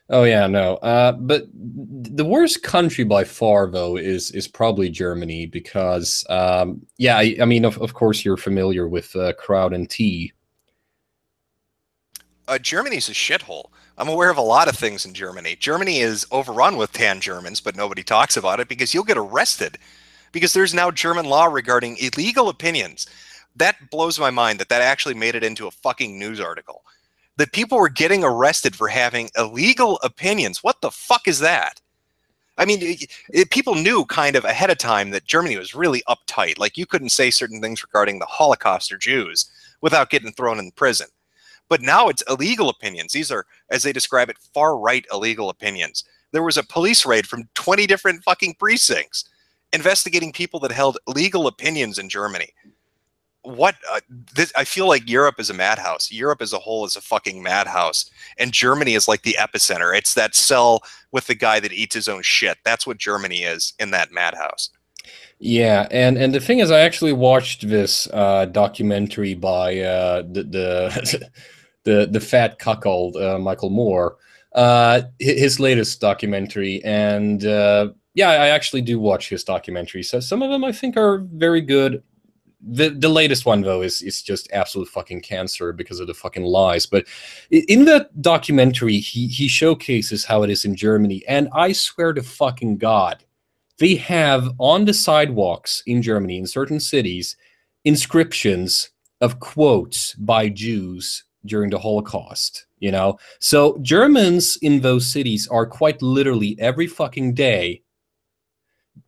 Oh yeah, no. But the worst country by far, though, is probably Germany, because yeah, I mean, of course, you're familiar with Crowd and Tea. Germany's a shithole. I'm aware of a lot of things in Germany. Germany is overrun with tan Germans, but nobody talks about it because you'll get arrested. Because there's now German law regarding illegal opinions. That blows my mind that actually made it into a fucking news article. That people were getting arrested for having illegal opinions. What the fuck is that? I mean, people knew kind of ahead of time that Germany was really uptight. Like, you couldn't say certain things regarding the Holocaust or Jews without getting thrown in prison. But now it's illegal opinions. These are, as they describe it, far-right illegal opinions. There was a police raid from 20 different fucking precincts investigating people that held legal opinions in Germany. I feel like Europe is a madhouse. Europe as a whole is a fucking madhouse. And Germany is like the epicenter. It's that cell with the guy that eats his own shit. That's what Germany is in that madhouse. Yeah, and the thing is, I actually watched this documentary by the fat cuckold Michael Moore, his latest documentary, and yeah, I actually do watch his documentaries. So some of them I think are very good. The latest one though is just absolute fucking cancer because of the fucking lies. But in that documentary, he showcases how it is in Germany, and I swear to fucking God, they have on the sidewalks in Germany in certain cities inscriptions of quotes by Jews during the Holocaust. You know, so Germans in those cities are quite literally every fucking day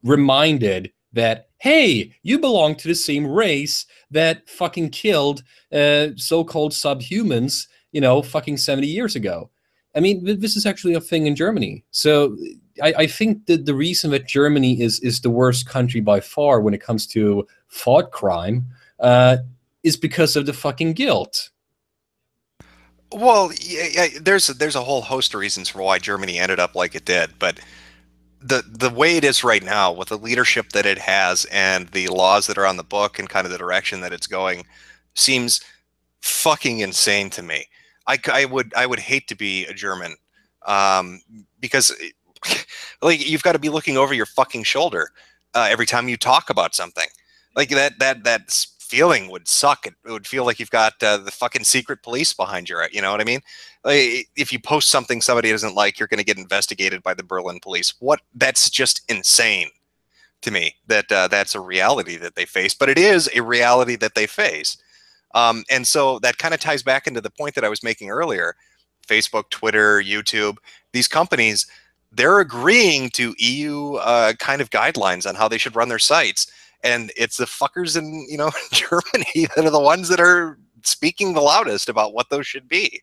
reminded that, hey, you belong to the same race that fucking killed so-called subhumans, you know, fucking 70 years ago. I mean, this is actually a thing in Germany. So I think that the reason that Germany is the worst country by far when it comes to thought crime is because of the fucking guilt. Well, yeah, there's a whole host of reasons for why Germany ended up like it did, but the way it is right now, with the leadership that it has and the laws that are on the book and kind of the direction that it's going, seems fucking insane to me. I would hate to be a German, um, because like you've got to be looking over your fucking shoulder every time you talk about something. Like that feeling would suck. It would feel like you've got the fucking secret police behind you. You know what I mean? Like, if you post something somebody doesn't like, you're going to get investigated by the Berlin police. What? That's just insane to me. That's a reality that they face, but it is a reality that they face. And so that kind of ties back into the point that I was making earlier. Facebook, Twitter, YouTube, these companies, they're agreeing to EU kind of guidelines on how they should run their sites. And it's the fuckers in, you know, Germany that are the ones that are speaking the loudest about what those should be.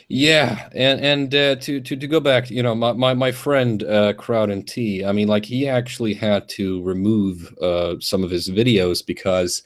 Yeah, and to go back, you know, my friend Crowd and T, I mean, like he actually had to remove some of his videos because,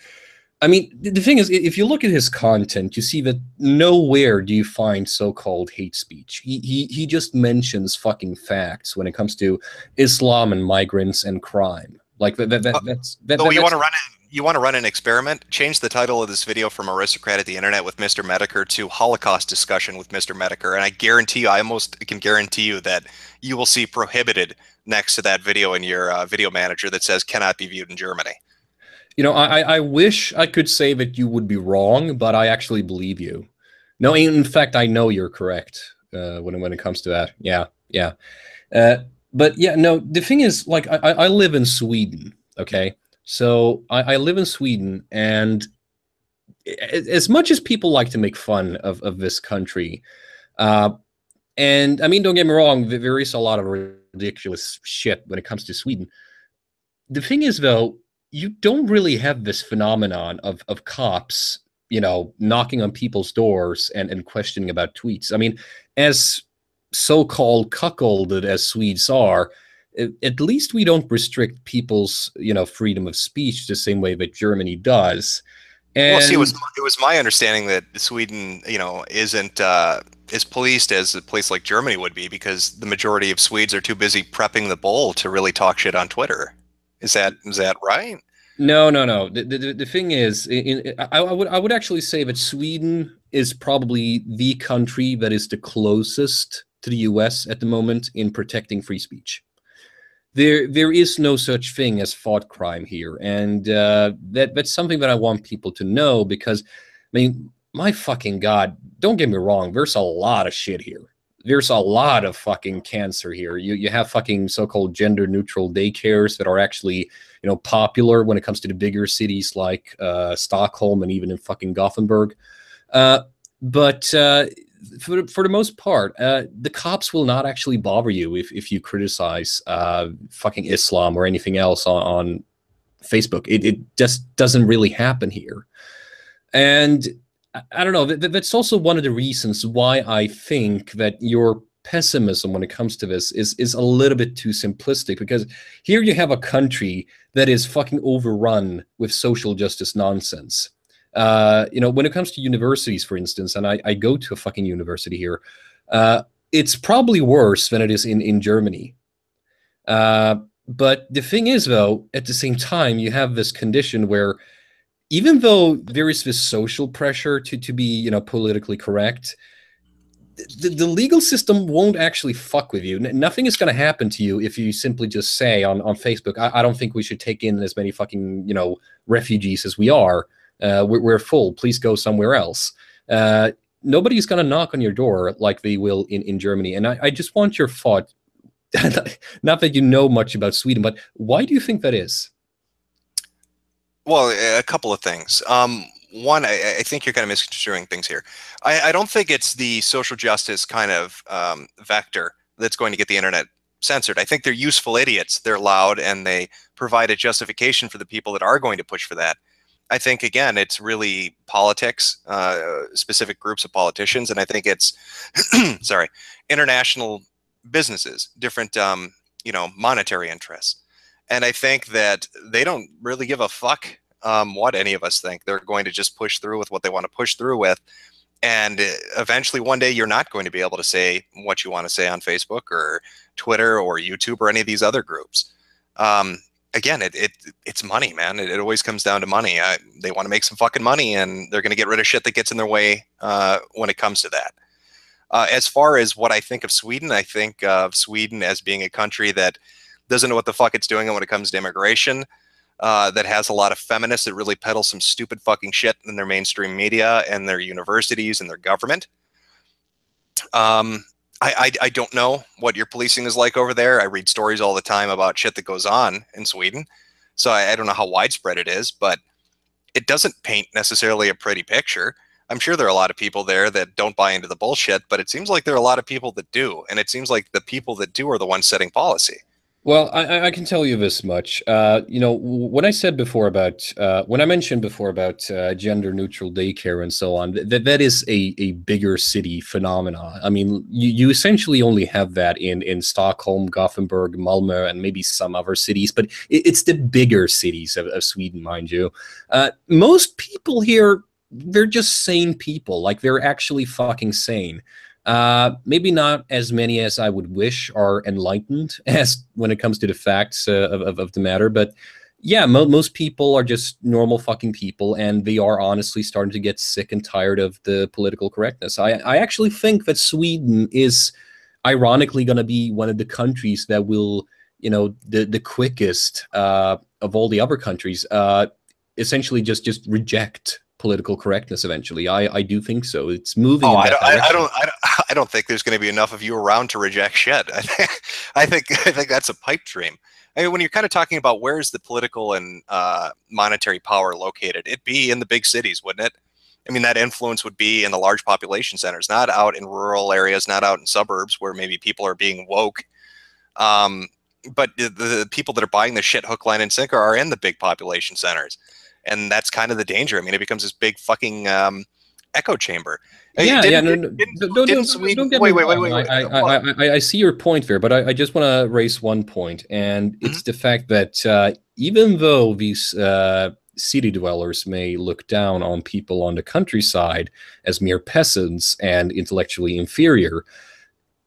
I mean, the thing is, if you look at his content, you see that nowhere do you find so-called hate speech. He just mentions fucking facts when it comes to Islam and migrants and crime. Like So you want that's to run it? You want to run an experiment? Change the title of this video from "Aristocrat at the Internet with Mr. Metokur" to "Holocaust Discussion with Mr. Metokur," and I guarantee you, I almost can guarantee you that you will see "prohibited" next to that video in your video manager that says "cannot be viewed in Germany." You know, I wish I could say that you would be wrong, but I actually believe you. No, in fact, I know you're correct when it comes to that. Yeah, yeah. Uh, but yeah, no, the thing is, like, I live in Sweden, okay? So I live in Sweden, and as much as people like to make fun of this country, uh, and I mean, don't get me wrong, there is a lot of ridiculous shit when it comes to Sweden. The thing is, though, you don't really have this phenomenon of cops, you know, knocking on people's doors and questioning about tweets. I mean, as so-called cuckolded as Swedes are, at least we don't restrict people's, you know, freedom of speech the same way that Germany does. Well, see, And it was my understanding that Sweden, you know, isn't as policed as a place like Germany would be because the majority of Swedes are too busy prepping the bowl to really talk shit on Twitter. Is that right? no, no, no. The thing is, I would actually say that Sweden is probably the country that is the closest to the US at the moment in protecting free speech. There is no such thing as thought crime here, and that's something that I want people to know because, I mean, my fucking God, don't get me wrong, there's a lot of shit here. There's a lot of fucking cancer here. You have fucking so-called gender neutral daycares that are actually, you know, popular when it comes to the bigger cities like Stockholm and even in fucking Gothenburg. But for the most part, the cops will not actually bother you if you criticize fucking Islam or anything else on Facebook. It just doesn't really happen here. And I don't know. That's also one of the reasons why I think that your pessimism when it comes to this is a little bit too simplistic because here you have a country that is fucking overrun with social justice nonsense. You know, when it comes to universities, for instance, and I go to a fucking university here, it's probably worse than it is in Germany. But the thing is, though, at the same time, you have this condition where even though there is this social pressure to be, you know, politically correct, the legal system won't actually fuck with you. Nothing is going to happen to you if you simply just say on Facebook, I don't think we should take in as many fucking, refugees as we are. We're full. Please go somewhere else. Nobody's going to knock on your door like they will in Germany. And I just want your thought, not that you know much about Sweden, but why do you think that is? Well, a couple of things. One, I think you're kind of misconstruing things here. I don't think it's the social justice kind of vector that's going to get the internet censored. I think they're useful idiots. They're loud and they provide a justification for the people that are going to push for that. I think, again, it's really politics, specific groups of politicians, and I think it's, sorry, international businesses, different, monetary interests. And I think that they don't really give a fuck what any of us think. They're going to just push through with what they want to push through with. And eventually one day you're not going to be able to say what you want to say on Facebook or Twitter or YouTube or any of these other groups. Again, it's money, man. It always comes down to money. They want to make some fucking money, and they're going to get rid of shit that gets in their way when it comes to that. As far as what I think of Sweden, I think of Sweden as being a country that doesn't know what the fuck it's doing when it comes to immigration, that has a lot of feminists that really peddle some stupid fucking shit in their mainstream media and their universities and their government. I don't know what your policing is like over there. I read stories all the time about shit that goes on in Sweden. So I don't know how widespread it is, but it doesn't paint necessarily a pretty picture. I'm sure there are a lot of people there that don't buy into the bullshit, but it seems like there are a lot of people that do. And it seems like the people that do are the ones setting policy. Well, I can tell you this much. When I said before about when I mentioned before about gender neutral daycare and so on, that is a bigger city phenomena. I mean, you essentially only have that in Stockholm, Gothenburg, Malmö, and maybe some other cities, but it's the bigger cities of Sweden, mind you. Most people here, they're just sane people. Like, they're actually fucking sane. Maybe not as many as I would wish are enlightened as when it comes to the facts of the matter, but yeah, most people are just normal fucking people, and they are honestly starting to get sick and tired of the political correctness. I actually think that Sweden is ironically going to be one of the countries that will, the quickest of all the other countries, essentially just reject political correctness eventually. I do think so. It's moving in that direction. I don't think there's going to be enough of you around to reject shit. I think that's a pipe dream. I mean, when you're kind of talking about where's the political and monetary power located, it'd be in the big cities, wouldn't it? I mean, that influence would be in the large population centers, not out in rural areas, not out in suburbs where maybe people are being woke. But the people that are buying the shit hook, line, and sinker are in the big population centers. And that's kind of the danger. I mean, it becomes this big fucking echo chamber. Yeah, don't get me wrong. I see your point there, but I just want to raise one point, and it's the fact that even though these city dwellers may look down on people on the countryside as mere peasants and intellectually inferior,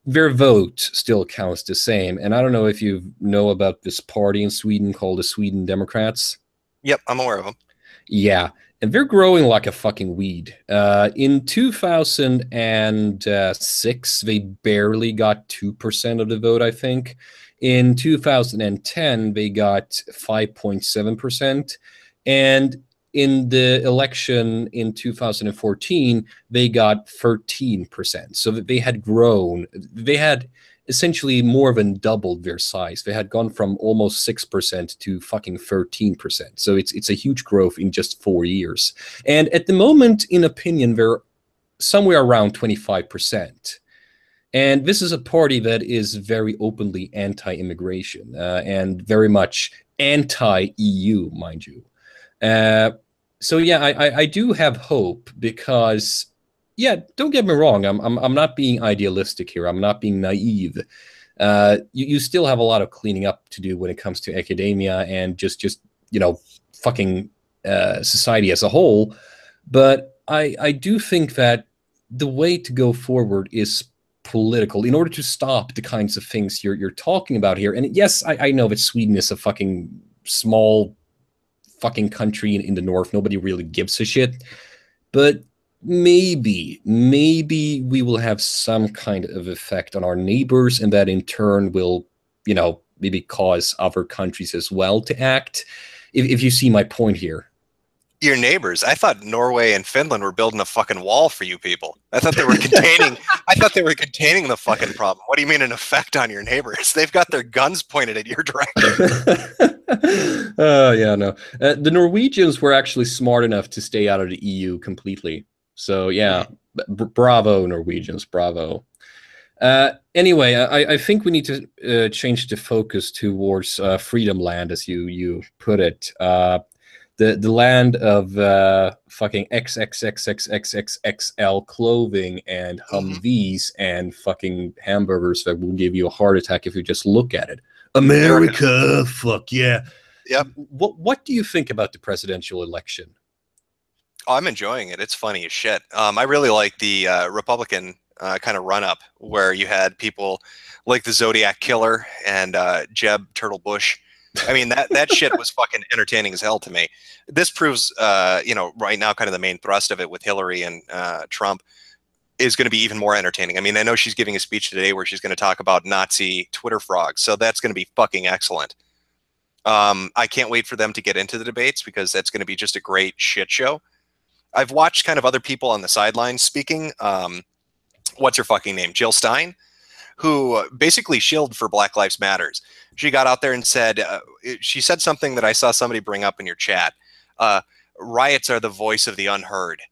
their vote still counts the same. And I don't know if you know about this party in Sweden called the Sweden Democrats. Yep, I'm aware of them. Yeah, and they're growing like a fucking weed. In 2006, they barely got 2% of the vote, I think. In 2010, they got 5.7%. And in the election in 2014, they got 13%. So they had grown. They had essentially more than doubled their size. They had gone from almost 6% to fucking 13%. So it's a huge growth in just 4 years. And at the moment, in opinion, they're somewhere around 25%. And this is a party that is very openly anti-immigration and very much anti-EU, mind you. So yeah, I do have hope because, yeah, don't get me wrong. I'm not being idealistic here. I'm not being naive. You still have a lot of cleaning up to do when it comes to academia and just fucking society as a whole. But I do think that the way to go forward is political in order to stop the kinds of things you're talking about here. And yes, I know that Sweden is a fucking small fucking country in the north. Nobody really gives a shit. But maybe we will have some kind of effect on our neighbors, and that in turn will, maybe cause other countries as well to act. If you see my point here. Your neighbors. I thought Norway and Finland were building a fucking wall for you people. I thought they were containing. I thought they were containing the fucking problem. What do you mean an effect on your neighbors? They've got their guns pointed at your direction. Yeah, no. The Norwegians were actually smart enough to stay out of the EU completely. So yeah, bravo Norwegians, bravo. Anyway, I think we need to change the focus towards Freedom Land, as you put it. The land of fucking XXXXXXXL clothing and Humvees and fucking hamburgers that will give you a heart attack if you just look at it. America, fuck yeah. Yep. What do you think about the presidential election? Oh, I'm enjoying it. It's funny as shit. I really like the Republican kind of run up where you had people like the Zodiac Killer and Jeb Turtle Bush. I mean, that shit was fucking entertaining as hell to me. This proves, right now, kind of the main thrust of it with Hillary and Trump is going to be even more entertaining. I mean, I know she's giving a speech today where she's going to talk about Nazi Twitter frogs, so that's going to be fucking excellent. I can't wait for them to get into the debates because that's going to be just a great shit show. I've watched kind of other people on the sidelines speaking. What's her fucking name? Jill Stein, who basically shielded for Black Lives Matters. She got out there and said, she said something that I saw somebody bring up in your chat. Riots are the voice of the unheard.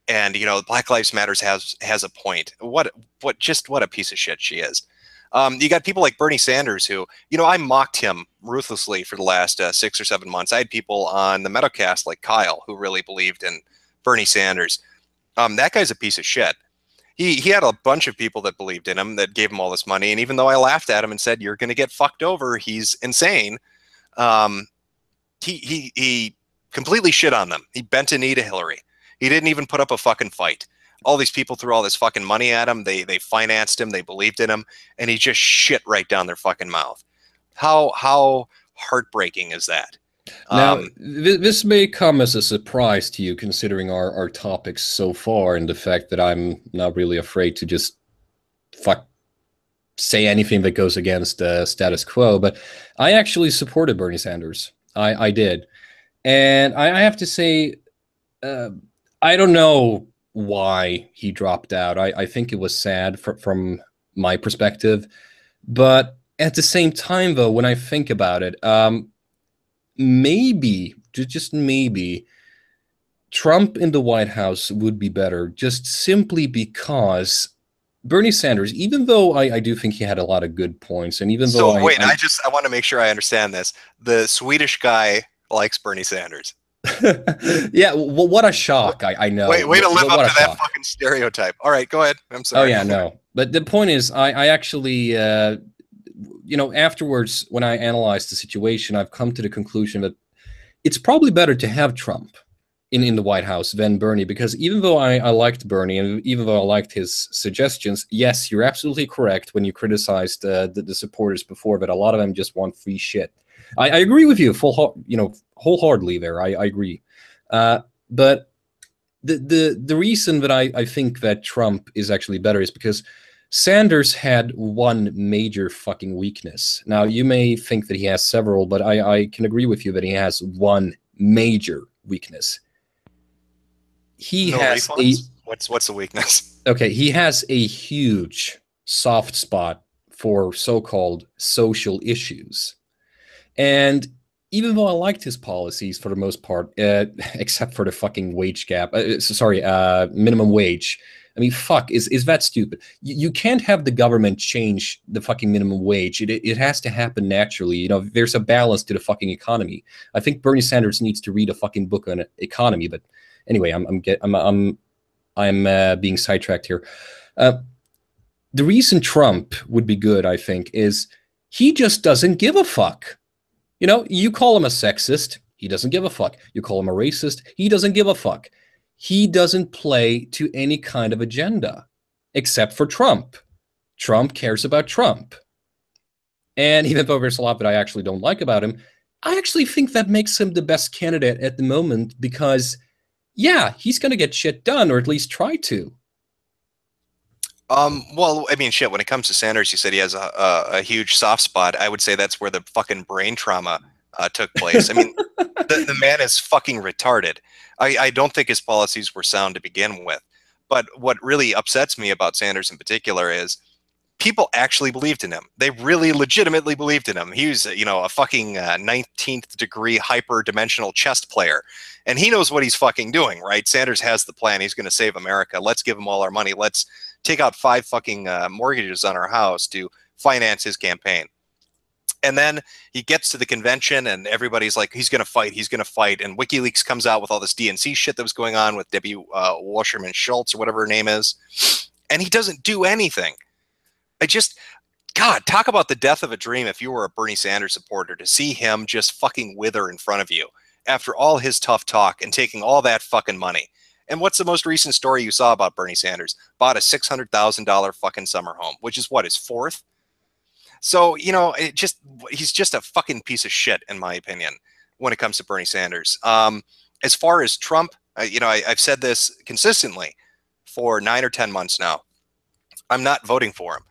And, Black Lives Matters has a point. What a piece of shit she is. You got people like Bernie Sanders who, I mocked him ruthlessly for the last 6 or 7 months. I had people on the Metacast like Kyle who really believed in Bernie Sanders. That guy's a piece of shit. He had a bunch of people that believed in him, that gave him all this money. And even though I laughed at him and said, you're going to get fucked over, he's insane. He completely shit on them. He bent a knee to Hillary. He didn't even put up a fucking fight. All these people threw all this fucking money at him. They financed him. They believed in him. And he just shit right down their fucking mouth. How heartbreaking is that? Now, this may come as a surprise to you, considering our topics so far, and the fact that I'm not really afraid to just say anything that goes against status quo. But I actually supported Bernie Sanders. I did, and I have to say, I don't know why he dropped out. I think it was sad from my perspective, but at the same time, though, when I think about it, maybe, just maybe, Trump in the White House would be better, just simply because Bernie Sanders, even though I do think he had a lot of good points, and even though wait, I want to make sure I understand this. The Swedish guy likes Bernie Sanders. Yeah, well, what a shock. I know. Way to live up to that fucking stereotype. All right, go ahead. I'm sorry. Oh, yeah, no. But the point is, I actually, afterwards, when I analyzed the situation, I've come to the conclusion that it's probably better to have Trump in the White House than Bernie, because even though I liked Bernie, and even though I liked his suggestions, yes, you're absolutely correct when you criticized the supporters before, but a lot of them just want free shit. I agree with you wholeheartedly there. I agree. But the reason that I think that Trump is actually better is because Sanders had one major fucking weakness. Now, you may think that he has several, but I can agree with you that he has one major weakness. He has what's the weakness? Okay, he has a huge soft spot for so-called social issues. And even though I liked his policies for the most part, except for the fucking wage gap, minimum wage. I mean, fuck, is that stupid? You can't have the government change the fucking minimum wage. It has to happen naturally. There's a balance to the fucking economy. I think Bernie Sanders needs to read a fucking book on economy. But anyway, I'm being sidetracked here. The reason Trump would be good, I think, is he just doesn't give a fuck. You call him a sexist, he doesn't give a fuck. You call him a racist, he doesn't give a fuck. He doesn't play to any kind of agenda, except for Trump. Trump cares about Trump. And even though there's a lot that I actually don't like about him, I actually think that makes him the best candidate at the moment, because yeah, he's gonna get shit done, or at least try to. Well, I mean, shit, when it comes to Sanders, you said he has a huge soft spot. I would say that's where the fucking brain trauma took place. I mean, the man is fucking retarded. I don't think his policies were sound to begin with. But what really upsets me about Sanders in particular is people actually believed in him. They really legitimately believed in him. He was, you know, a fucking 19th degree hyper-dimensional chess player. And he knows what he's fucking doing, right? Sanders has the plan. He's going to save America. Let's give him all our money. Let's take out 5 fucking mortgages on our house to finance his campaign. And then he gets to the convention and everybody's like, he's going to fight. He's going to fight. And WikiLeaks comes out with all this DNC shit that was going on with Debbie Wasserman Schultz or whatever her name is. And he doesn't do anything. I just, God, talk about the death of a dream if you were a Bernie Sanders supporter, to see him just fucking wither in front of you after all his tough talk and taking all that fucking money. And what's the most recent story you saw about Bernie Sanders? Bought a $600,000 fucking summer home, which is what, his fourth? So, you know, he's just a fucking piece of shit, in my opinion, when it comes to Bernie Sanders. As far as Trump, you know, I've said this consistently for 9 or 10 months now. I'm not voting for him.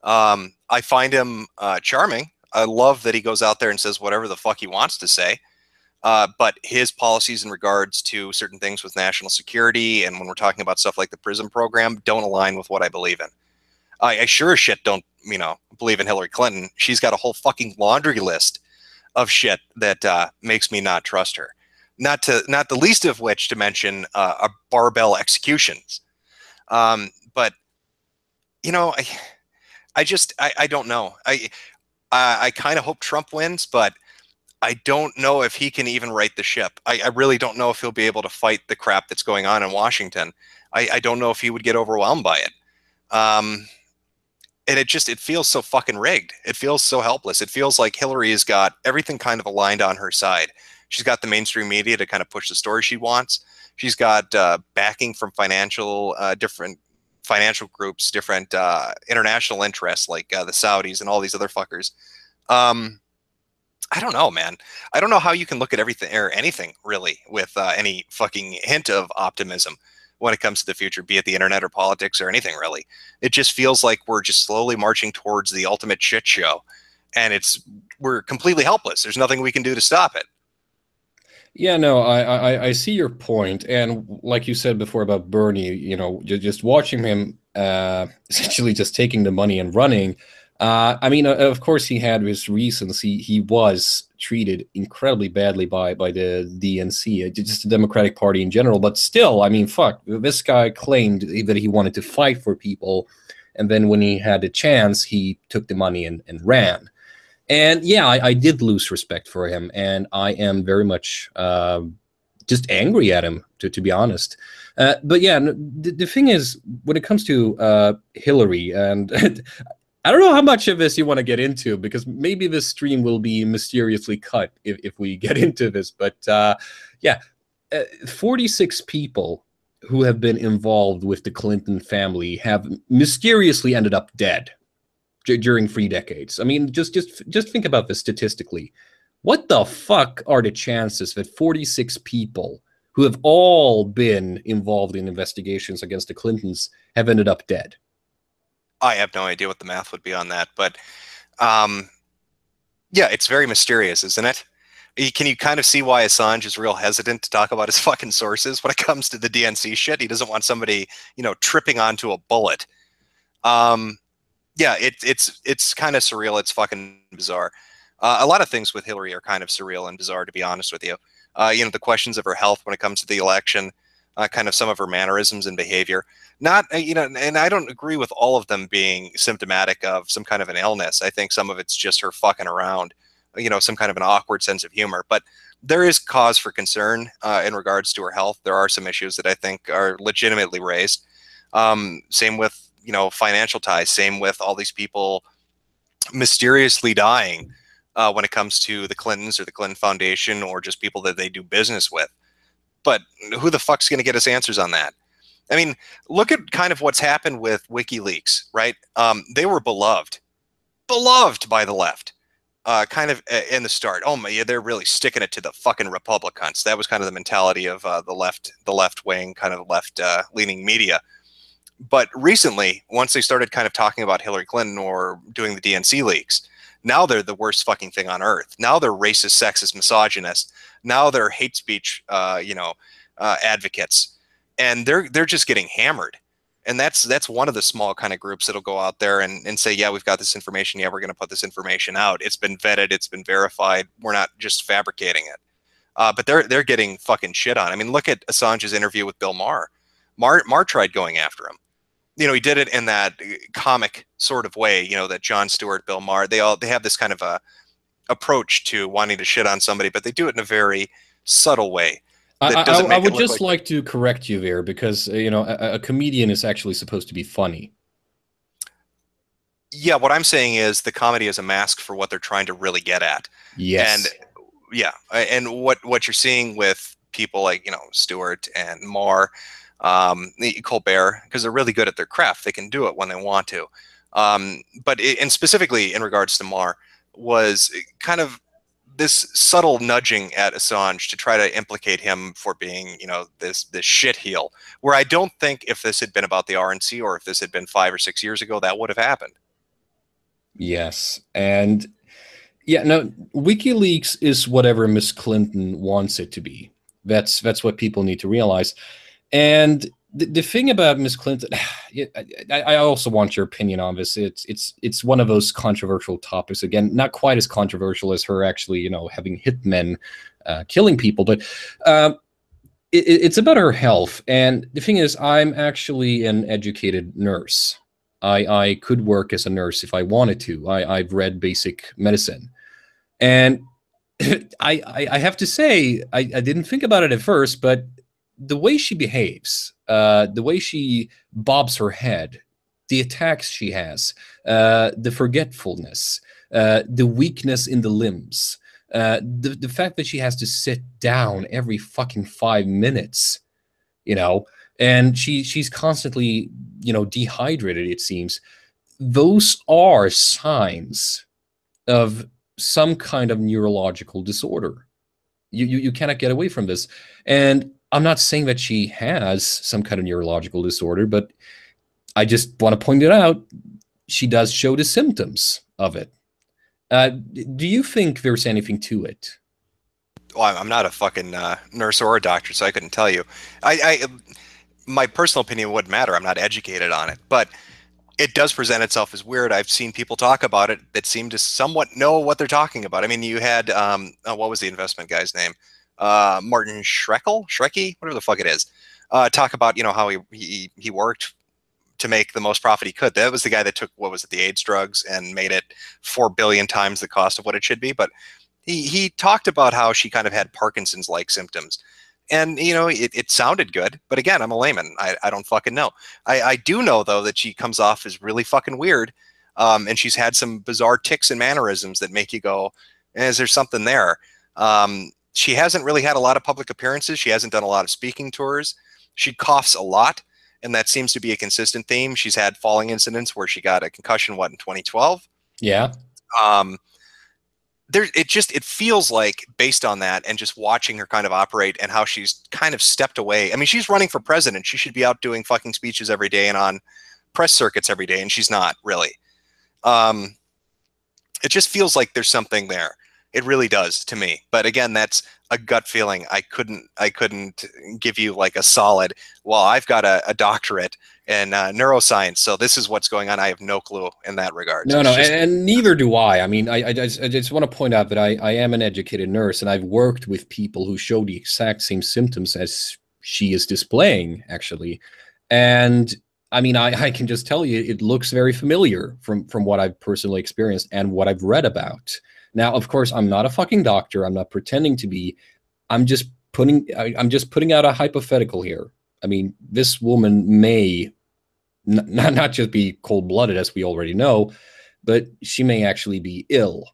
I find him charming. I love that he goes out there and says whatever the fuck he wants to say. But his policies in regards to certain things with national security and when we're talking about stuff like the PRISM program don't align with what I believe in. I sure as shit don't, you know, believe in Hillary Clinton. She's got a whole fucking laundry list of shit that makes me not trust her. Not the least of which to mention a barbell executions. But you know, I don't know. I kind of hope Trump wins, but I don't know if he can even right the ship. I really don't know if he'll be able to fight the crap that's going on in Washington. I don't know if he would get overwhelmed by it. And it feels so fucking rigged. It feels so helpless. It feels like Hillary has got everything kind of aligned on her side. She's got the mainstream media to kind of push the story she wants. She's got backing from different financial groups, different international interests like the Saudis and all these other fuckers. I don't know, man. I don't know how you can look at everything or anything really with any fucking hint of optimism when it comes to the future, be it the internet or politics or anything really. It just feels like we're just slowly marching towards the ultimate shit show, and we're completely helpless. There's nothing we can do to stop it. Yeah, no, I see your point, and like you said before about Bernie, you know, just watching him essentially just taking the money and running. I mean, of course, he had his reasons. He was treated incredibly badly by the DNC, just the Democratic Party in general. But still, I mean, fuck, this guy claimed that he wanted to fight for people, and then when he had a chance, he took the money and ran. And yeah, I did lose respect for him, and I am very much just angry at him, to be honest. But yeah, the thing is, when it comes to Hillary, and I don't know how much of this you want to get into, because maybe this stream will be mysteriously cut if we get into this. But yeah, 46 people who have been involved with the Clinton family have mysteriously ended up dead during 3 decades. I mean, just think about this statistically. What the fuck are the chances that 46 people who have all been involved in investigations against the Clintons have ended up dead? I have no idea what the math would be on that, but yeah, it's very mysterious, isn't it? Can you kind of see why Assange is real hesitant to talk about his fucking sources when it comes to the DNC shit? He doesn't want somebody, you know, tripping onto a bullet. Yeah, it's kind of surreal. It's fucking bizarre. A lot of things with Hillary are kind of surreal and bizarre, to be honest with you. You know, the questions of her health when it comes to the election, kind of some of her mannerisms and behavior. Not, you know, and I don't agree with all of them being symptomatic of some kind of an illness. I think some of it's just her fucking around, you know, some kind of an awkward sense of humor. But there is cause for concern in regards to her health. There are some issues that I think are legitimately raised. Same with, you know, financial ties, same with all these people mysteriously dying when it comes to the Clintons or the Clinton Foundation or just people that they do business with. But who the fuck's going to get us answers on that? I mean, look at kind of what's happened with WikiLeaks, right? They were beloved by the left. kind of in the start. Oh my, yeah, they're really sticking it to the fucking Republicans. That was kind of the mentality of the left wing, kind of left leaning media. But recently, once they started kind of talking about Hillary Clinton or doing the DNC leaks, now they're the worst fucking thing on earth. Now they're racist, sexist, misogynist. Now they're hate speech, advocates, and they're just getting hammered. And that's one of the small kind of groups that'll go out there and say, yeah, we've got this information. Yeah, we're going to put this information out. It's been vetted. It's been verified. We're not just fabricating it. But they're getting fucking shit on. I mean, look at Assange's interview with Bill Maher. Maher tried going after him. He did it in that comic sort of way, that Jon Stewart, Bill Maher, they have this kind of a approach to wanting to shit on somebody, but they do it in a very subtle way that doesn't make I would it look just like like to correct you there because, a comedian is actually supposed to be funny. yeah, what I'm saying is the comedy is a mask for what they're trying to really get at. And Yes. yeah, and what you're seeing with people like, Stewart and Maher, Colbert, because they're really good at their craft. They can do it when they want to. And specifically in regards to Maher, was kind of this subtle nudging at Assange to try to implicate him for being, this shit heel. Where I don't think if this had been about the RNC or if this had been 5 or 6 years ago, that would have happened. Yes. And yeah, no, WikiLeaks is whatever Miss Clinton wants it to be. That's what people need to realize. And the thing about Miss Clinton, I also want your opinion on this. It's one of those controversial topics. Again, not quite as controversial as her actually, having hitmen killing people, but it's about her health. And the thing is, I'm actually an educated nurse. I could work as a nurse if I wanted to. I've read basic medicine, and I have to say I didn't think about it at first, but the way she behaves, the way she bobs her head, the attacks she has, the forgetfulness, the weakness in the limbs, the fact that she has to sit down every fucking 5 minutes, and she's constantly, dehydrated, it seems. Those are signs of some kind of neurological disorder. You cannot get away from this. And I'm not saying that she has some kind of neurological disorder, but I just want to point it out. She does show the symptoms of it. Do you think there's anything to it? Well, I'm not a fucking nurse or a doctor, so I couldn't tell you. My personal opinion wouldn't matter. I'm not educated on it, but it does present itself as weird. I've seen people talk about it that seem to somewhat know what they're talking about. I mean, you had what was the investment guy's name? Martin Shrekky, whatever the fuck it is. Talk about how he worked to make the most profit he could. That was the guy that took, what was it, the AIDS drugs and made it 4 billion times the cost of what it should be. But he talked about how she kind of had Parkinson's-like symptoms. And, it sounded good. But again, I'm a layman. I don't fucking know. I do know, though, that she comes off as really fucking weird. And she's had some bizarre tics and mannerisms that make you go, is there something there? She hasn't really had a lot of public appearances. She hasn't done a lot of speaking tours. She coughs a lot, and that seems to be a consistent theme. She's had falling incidents where she got a concussion, in 2012? Yeah. It feels like, based on that and just watching her kind of operate and how she's kind of stepped away. I mean, she's running for president. She should be out doing fucking speeches every day and on press circuits every day, and she's not really. It just feels like there's something there. It really does to me. But again, that's a gut feeling. I couldn't give you like a solid, well, I've got a doctorate in neuroscience, so this is what's going on. I have no clue in that regard. No, no, and neither do I. I mean, I just want to point out that I am an educated nurse, and I've worked with people who show the exact same symptoms as she is displaying, actually. And I mean, I can just tell you, it looks very familiar from what I've personally experienced and what I've read about. Now, of course, I'm not a fucking doctor. I'm not pretending to be. I'm just putting out a hypothetical here. I mean, this woman may not just be cold-blooded, as we already know, but she may actually be ill,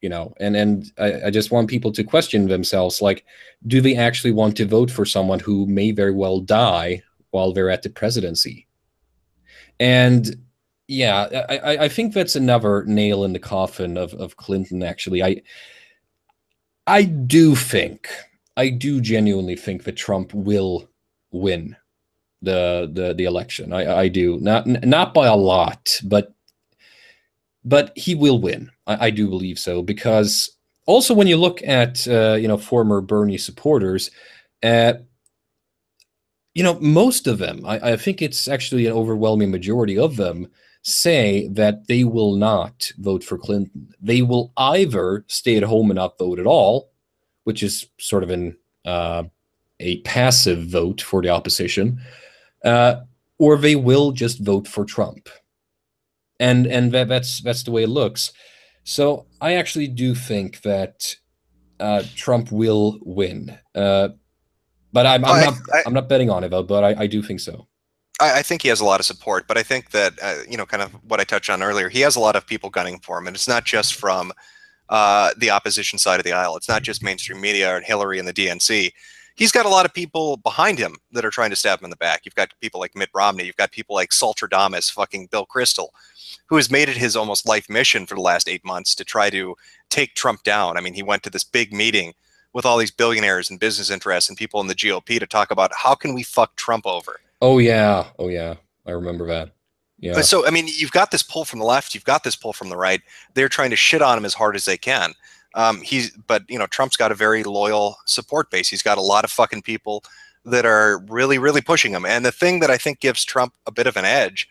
and I just want people to question themselves, like, do they actually want to vote for someone who may very well die while they're at the presidency? And Yeah, I think that's another nail in the coffin of Clinton, actually. I do think, I do genuinely think that Trump will win the election. I do. Not by a lot, but he will win. I do believe so, because also when you look at former Bernie supporters, uh, most of them, I think it's actually an overwhelming majority of them, say that they will not vote for Clinton. They will either stay at home and not vote at all, which is sort of uh, a passive vote for the opposition, uh, or they will just vote for Trump, and that's the way it looks. So I actually do think that Trump will win, but I'm I, not I, I'm not betting on it though. But I do think so. I think he has a lot of support, but I think that kind of what I touched on earlier, he has a lot of people gunning for him, and it's not just from the opposition side of the aisle. It's not just mainstream media and Hillary and the DNC. He's got a lot of people behind him that are trying to stab him in the back. You've got people like Mitt Romney. You've got people like Saltradamus, fucking Bill Kristol, who has made it his almost life mission for the last 8 months to try to take Trump down. I mean, he went to this big meeting with all these billionaires and business interests and people in the GOP to talk about how can we fuck Trump over. Oh yeah, I remember that. Yeah. So, I mean, you've got this pull from the left, you've got this pull from the right. They're trying to shit on him as hard as they can. But Trump's got a very loyal support base. He's got a lot of fucking people that are really, really pushing him. And the thing that I think gives Trump a bit of an edge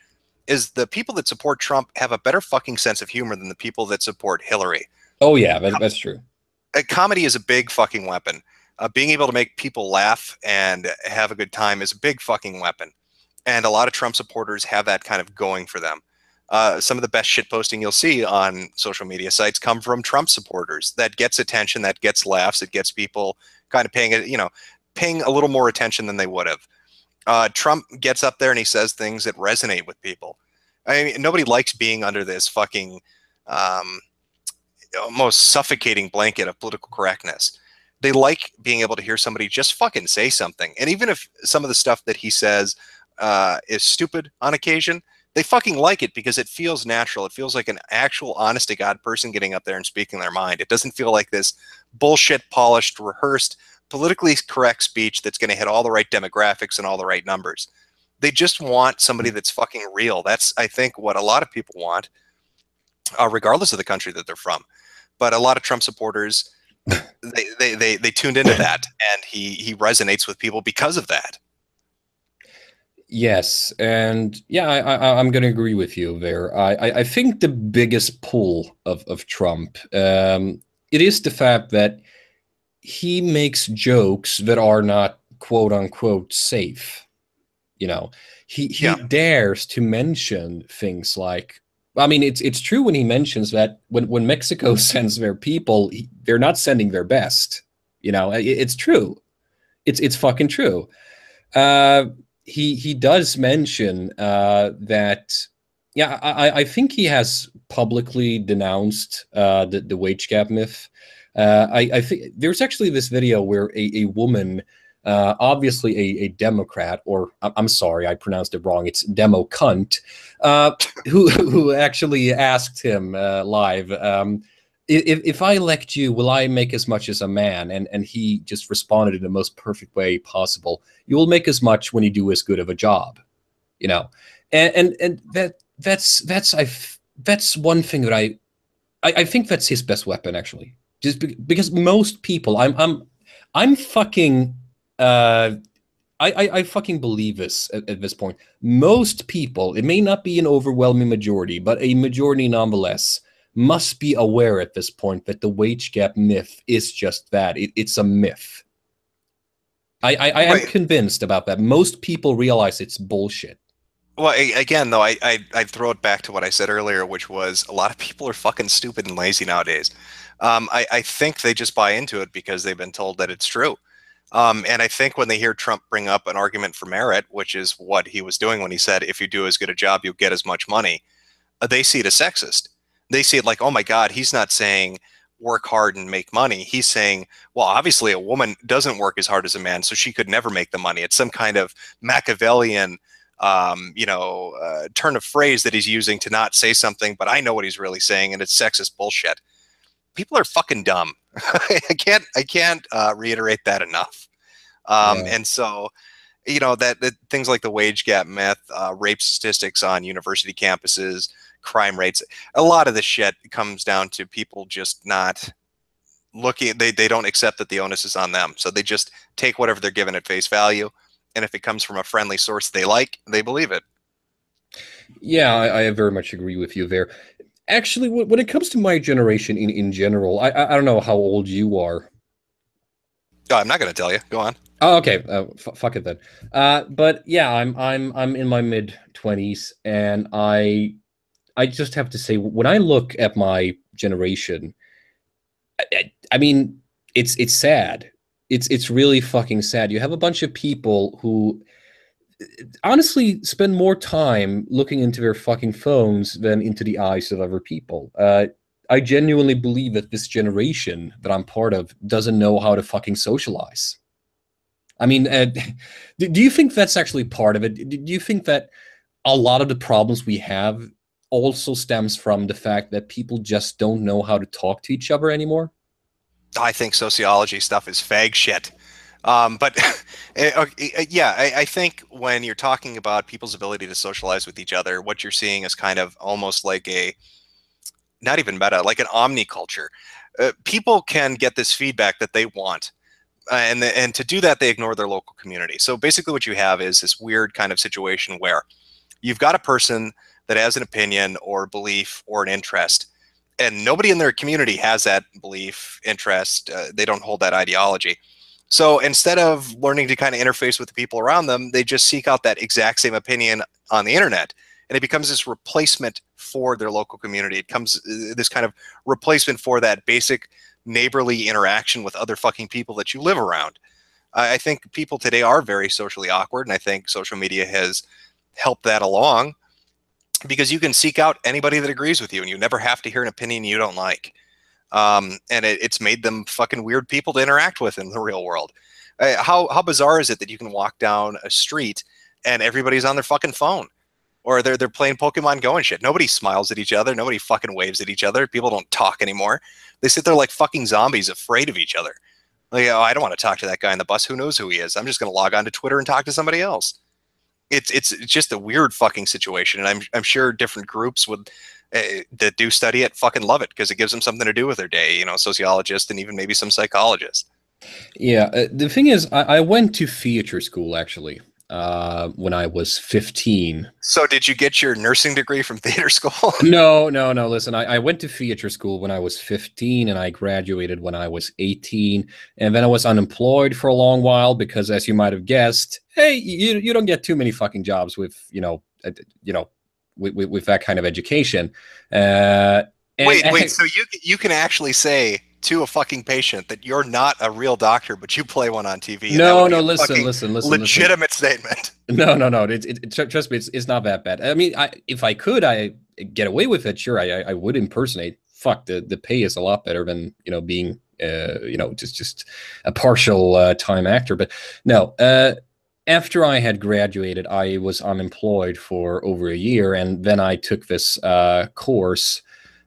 is the people that support Trump have a better fucking sense of humor than the people that support Hillary. Oh yeah, that's true. Comedy is a big fucking weapon. Being able to make people laugh and have a good time is a big fucking weapon. And a lot of Trump supporters have that kind of going for them. Some of the best shit posting you'll see on social media sites come from Trump supporters. That gets attention, that gets laughs, it gets people kind of paying a little more attention than they would have. Trump gets up there and he says things that resonate with people. I mean, nobody likes being under this fucking um, almost suffocating blanket of political correctness. They like being able to hear somebody just fucking say something. And even if some of the stuff that he says is stupid on occasion, they fucking like it because it feels natural. It feels like an actual honest to God person getting up there and speaking their mind. It doesn't feel like this bullshit, polished, rehearsed, politically correct speech that's going to hit all the right demographics and all the right numbers. They just want somebody that's fucking real. That's, I think, what a lot of people want, regardless of the country that they're from. But a lot of Trump supporters, they tuned into that, and he resonates with people because of that. Yes, and yeah, I'm going to agree with you there. I think the biggest pull of Trump, it is the fact that he makes jokes that are not quote unquote safe. You know, he Yeah. dares to mention things like, I mean, it's true when he mentions that when Mexico sends their people, they're not sending their best. It's true. It's fucking true. Uh, he does mention that. Yeah, I think he has publicly denounced the wage gap myth. I think there's actually this video where a woman, obviously a Democrat, or I'm sorry, I pronounced it wrong. It's demo cunt, who actually asked him live, if I elect you, will I make as much as a man? And he just responded in the most perfect way possible. You will make as much when you do as good of a job, you know. And that's one thing that I think that's his best weapon, actually. Just because most people, I'm fucking I fucking believe this at this point. Most people, it may not be an overwhelming majority, but a majority nonetheless, must be aware at this point that the wage gap myth is just that. It's a myth. I am Right. convinced about that. Most people realize it's bullshit. Well, again, though, I'd throw it back to what I said earlier, which was a lot of people are fucking stupid and lazy nowadays. I think they just buy into it because they've been told that it's true. And I think when they hear Trump bring up an argument for merit, which is what he was doing when he said, if you do as good a job, you'll get as much money, they see it as sexist. They see it like, oh my God, he's not saying work hard and make money. He's saying, well, obviously a woman doesn't work as hard as a man, so she could never make the money. It's some kind of Machiavellian turn of phrase that he's using to not say something, but I know what he's really saying, and it's sexist bullshit. People are fucking dumb. I can't reiterate that enough. Yeah. And so, that things like the wage gap myth, rape statistics on university campuses, crime rates, a lot of this shit comes down to people just not looking. They don't accept that the onus is on them, so they just take whatever they're given at face value. And if it comes from a friendly source they like, they believe it. Yeah, I very much agree with you there. Actually, when it comes to my generation in general, I don't know how old you are. Oh, I'm not going to tell you. Go on. Oh, okay. Fuck it then. But yeah, I'm in my mid 20s, and I just have to say, when I look at my generation, I mean, it's sad. It's really fucking sad. You have a bunch of people who honestly spend more time looking into their fucking phones than into the eyes of other people. I genuinely believe that this generation that I'm part of doesn't know how to fucking socialize. I mean, do you think that's actually part of it? Do you think that a lot of the problems we have also stems from the fact that people just don't know how to talk to each other anymore? I think sociology stuff is fag shit. But yeah, I think when you're talking about people's ability to socialize with each other, what you're seeing is kind of almost like a, not even meta, like an omniculture. People can get this feedback that they want. And to do that, they ignore their local community. So basically what you have is this weird kind of situation where you've got a person that has an opinion or belief or an interest, and nobody in their community has that belief, interest. They don't hold that ideology. So instead of learning to kind of interface with the people around them, they just seek out that exact same opinion on the internet. And it becomes this replacement for their local community. It comes this kind of replacement for that basic neighborly interaction with other fucking people that you live around. I think people today are very socially awkward, and I think social media has helped that along, because you can seek out anybody that agrees with you, and you never have to hear an opinion you don't like. And it's made them fucking weird people to interact with in the real world. How bizarre is it that you can walk down a street and everybody's on their fucking phone, or they're playing Pokemon Go and shit? Nobody smiles at each other. Nobody fucking waves at each other. People don't talk anymore. They sit there like fucking zombies, afraid of each other. Like, oh, I don't want to talk to that guy on the bus. Who knows who he is? I'm just going to log on to Twitter and talk to somebody else. It's just a weird fucking situation, and I'm sure different groups would that do study it fucking love it, because it gives them something to do with their day. Sociologists and even maybe some psychologists. Yeah, the thing is, I went to theater school actually when I was 15. So did you get your nursing degree from theater school? No, no, no. Listen, I went to theater school when I was 15, and I graduated when I was 18. And then I was unemployed for a long while because, as you might have guessed, hey, you don't get too many fucking jobs with, with that kind of education. Wait. So you can actually say to a fucking patient that you're not a real doctor, but you play one on TV. And no, that would no, be a listen. legitimate statement. No. Trust me, it's not that bad. I mean, if I could, I get away with it. Sure, I would impersonate. Fuck, the pay is a lot better than being just a partial time actor. But no, after I had graduated, I was unemployed for over a year, and then I took this course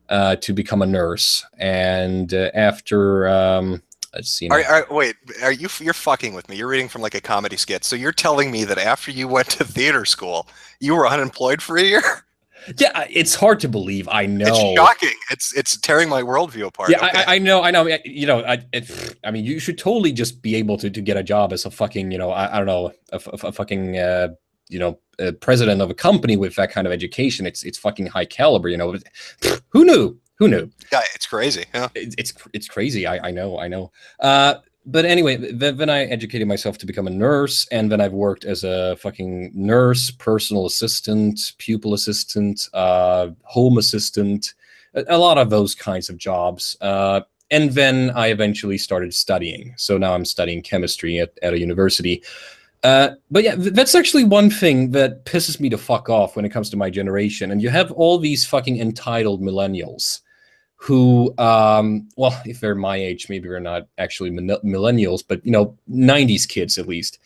to become a nurse. And after let's see. Wait, you're fucking with me? You're reading from like a comedy skit. So you're telling me that after you went to theater school, you were unemployed for a year? Yeah, it's hard to believe. I know. It's shocking. It's tearing my worldview apart. Yeah, okay. I know. I mean, you should totally just be able to get a job as a fucking, I don't know, a fucking, a president of a company with that kind of education. It's fucking high caliber. Who knew? Who knew? Yeah, it's crazy. Yeah. It's crazy. I know. But anyway, then I educated myself to become a nurse, and then I've worked as a fucking nurse, personal assistant, pupil assistant, home assistant, a lot of those kinds of jobs. And then I eventually started studying. So now I'm studying chemistry at a university. But yeah, that's actually one thing that pisses me the fuck off when it comes to my generation. And you have all these fucking entitled millennials who, well, if they're my age, maybe they're not actually millennials, but 90s kids at least,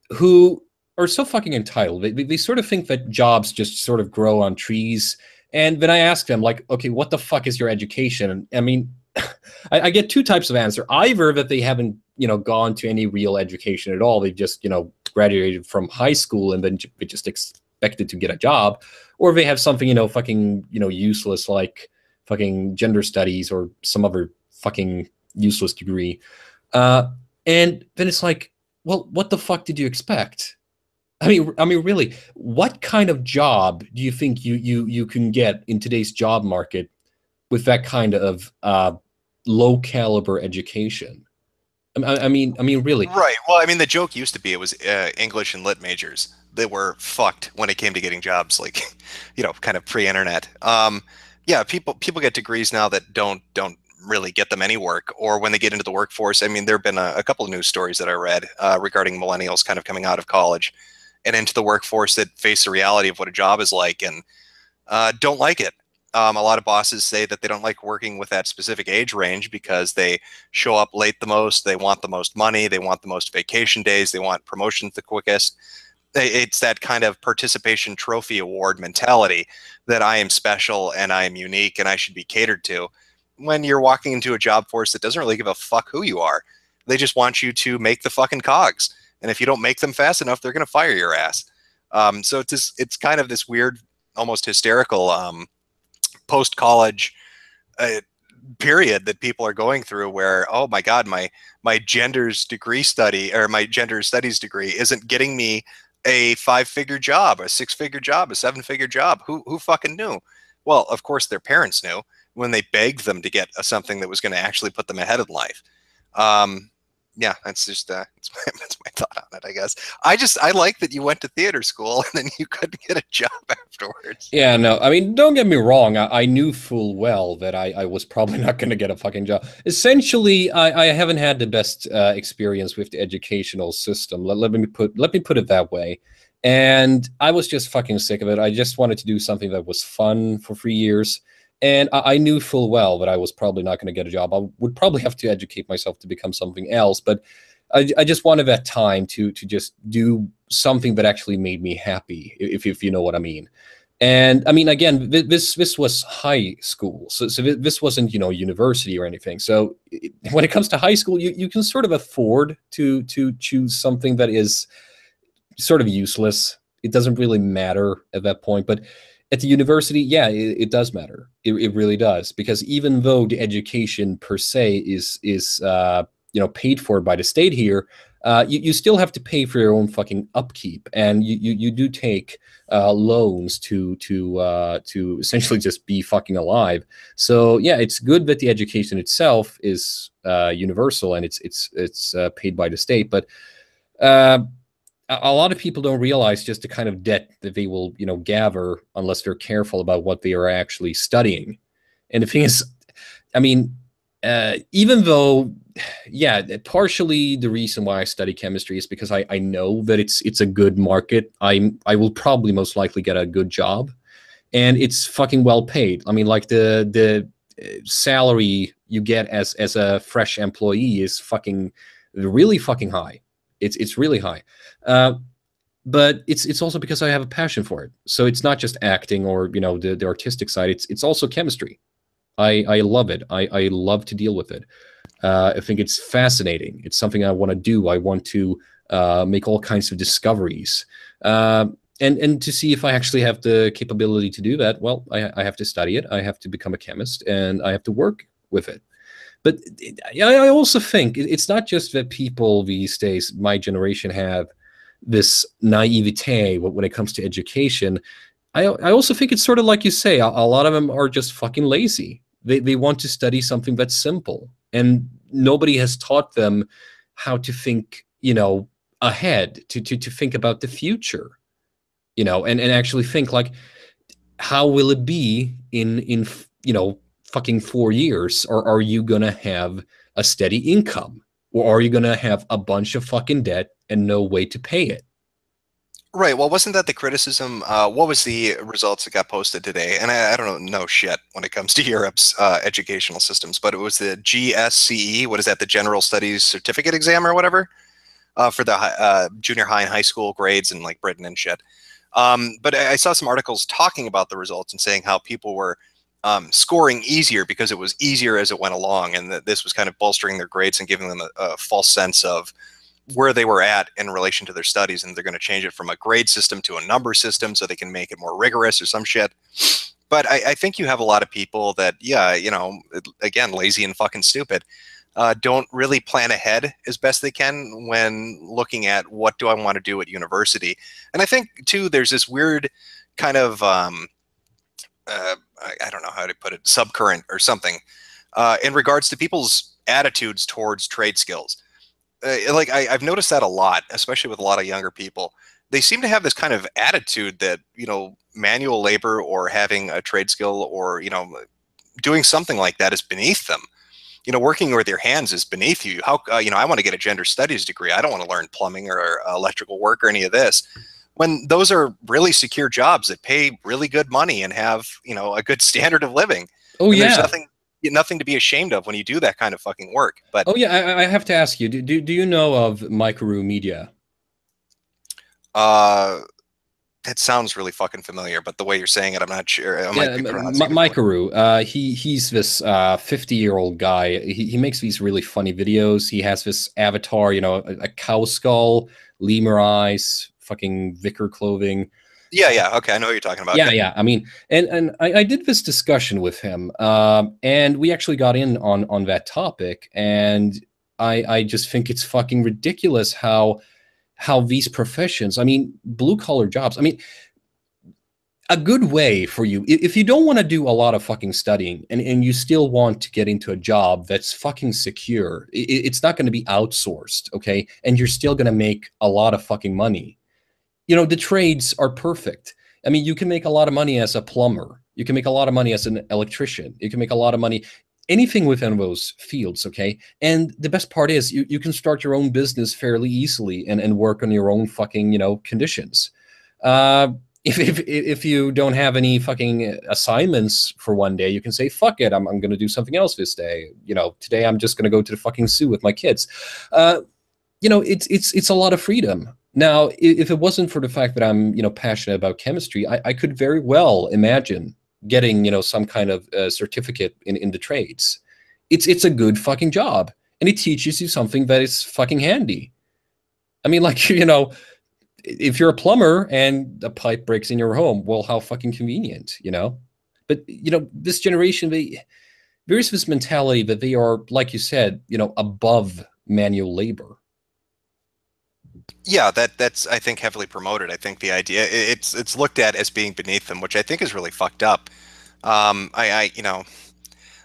who are so fucking entitled. They sort of think that jobs just sort of grow on trees. And then I ask them, like, okay, what the fuck is your education? And I mean, I get two types of answer. Either that they haven't, gone to any real education at all. They just, graduated from high school and then they just expected to get a job. Or they have something, fucking, useless like fucking gender studies or some other fucking useless degree. Uh, and then it's like, well, what the fuck did you expect? I mean, really, what kind of job do you think you can get in today's job market with that kind of low caliber education? I mean, really, Right. Well, I mean, the joke used to be it was English and lit majors that were fucked when it came to getting jobs, like, kind of pre-internet. Yeah, people get degrees now that don't really get them any work, or when they get into the workforce. I mean, there have been a couple of news stories that I read regarding millennials kind of coming out of college and into the workforce that face the reality of what a job is like and don't like it. A lot of bosses say that they don't like working with that specific age range because they show up late the most, they want the most money, they want the most vacation days, they want promotions the quickest. It's that kind of participation trophy award mentality that I am special and I am unique and I should be catered to, when you're walking into a job force that doesn't really give a fuck who you are. They just want you to make the fucking cogs. And if you don't make them fast enough, they're going to fire your ass. So it's kind of this weird, almost hysterical post-college period that people are going through where, oh my God, my gender's degree study or my gender studies degree isn't getting me a 5-figure job, a 6-figure job, a 7-figure job. Who fucking knew? Well, of course their parents knew when they begged them to get something that was going to actually put them ahead in life. Yeah, that's just that's my thought on it, I guess. I like that you went to theater school and then you couldn't get a job afterwards. yeah, no, I mean, don't get me wrong. I knew full well that I was probably not going to get a fucking job. Essentially, I haven't had the best experience with the educational system. Let me put it that way. And I was just fucking sick of it. I just wanted to do something that was fun for 3 years. And I knew full well that I was probably not going to get a job. I would probably have to educate myself to become something else. But I just wanted that time to just do something that actually made me happy, if you know what I mean. And I mean, again, this was high school, so this wasn't university or anything. So when it comes to high school, you can sort of afford to choose something that is sort of useless. It doesn't really matter at that point. But at the university, yeah, it does matter. It really does, because even though the education per se is paid for by the state here, you still have to pay for your own fucking upkeep, and you do take loans to essentially just be fucking alive. So yeah, it's good that the education itself is universal and it's paid by the state, but a lot of people don't realize just the kind of debt that they will gather unless they're careful about what they are actually studying. And the thing is, I mean, even though, yeah, partially the reason why I study chemistry is because I know that it's a good market. I will probably most likely get a good job, and it's fucking well paid. I mean, like the salary you get as a fresh employee is fucking really fucking high. It's really high. Uh, but it's also because I have a passion for it. So it's not just acting or the artistic side. It's also chemistry. I love it. I love to deal with it. I think it's fascinating. It's something I want to do. I want to make all kinds of discoveries, and to see if I actually have the capability to do that. Well, I have to study it. I have to become a chemist, and I have to work with it. But I also think it's not just that people these days, my generation, have this naivete when it comes to education. I also think it's sort of like you say, a lot of them are just fucking lazy. They want to study something that's simple, and nobody has taught them how to think, ahead, to think about the future, and actually think like, how will it be in fucking 4 years? Or are you gonna have a steady income, or are you gonna have a bunch of fucking debt and no way to pay it? Right. Well, wasn't that the criticism? What was the results that got posted today? And I don't know shit when it comes to Europe's educational systems, but it was the GSCE. What is that? The General Studies Certificate exam or whatever? for the junior high and high school grades in like Britain and shit. But I saw some articles talking about the results and saying how people were scoring easier because it was easier as it went along, and that this was kind of bolstering their grades and giving them a false sense of where they were at in relation to their studies, and they're going to change it from a grade system to a number system so they can make it more rigorous or some shit. But I think you have a lot of people that, yeah, you know, again, lazy and fucking stupid, don't really plan ahead as best they can when looking at what do I want to do at university. And I think, too, there's this weird kind of, I don't know how to put it, subcurrent or something in regards to people's attitudes towards trade skills. Like I've noticed that a lot, especially with a lot of younger people. They seem to have this kind of attitude that, you know, manual labor or having a trade skill or, you know, doing something like that is beneath them. You know, working with your hands is beneath you. How, you know, I want to get a gender studies degree. I don't want to learn plumbing or electrical work or any of this. When those are really secure jobs that pay really good money and have, you know, a good standard of living. Oh, and yeah. There's nothing to be ashamed of when you do that kind of fucking work. But oh, yeah, I have to ask you, do you know of Metokur Media? That sounds really fucking familiar, but the way you're saying it, I'm not sure. I might Yeah, be pronouncing it. Metokur. He's this 50-year-old guy. He makes these really funny videos. He has this avatar, you know, a cow skull, lemur eyes, fucking vicar clothing. Yeah. Okay, I know what you're talking about. Yeah. I mean, and I did this discussion with him, and we actually got in on that topic, and I just think it's fucking ridiculous how these professions, I mean, blue collar jobs, I mean, a good way for you, if you don't want to do a lot of fucking studying and you still want to get into a job that's fucking secure, it's not going to be outsourced, okay? And you're still going to make a lot of fucking money. You know, the trades are perfect. I mean, you can make a lot of money as a plumber. You can make a lot of money as an electrician. You can make a lot of money, anything within those fields, okay? And the best part is you can start your own business fairly easily and work on your own fucking, you know, conditions. If you don't have any fucking assignments for one day, you can say, fuck it, I'm going to do something else this day. You know, today I'm just going to go to the fucking zoo with my kids. You know, it's a lot of freedom. Now, if it wasn't for the fact that I'm, you know, passionate about chemistry, I could very well imagine getting, you know, some kind of certificate in the trades. It's a good fucking job, and it teaches you something that is fucking handy. I mean, like, you know, if you're a plumber and a pipe breaks in your home, well, how fucking convenient, you know? But, you know, this generation, there is this mentality that they are, like you said, you know, above manual labor. Yeah, that's I think heavily promoted. I think the idea it's looked at as being beneath them, which I think is really fucked up. I you know,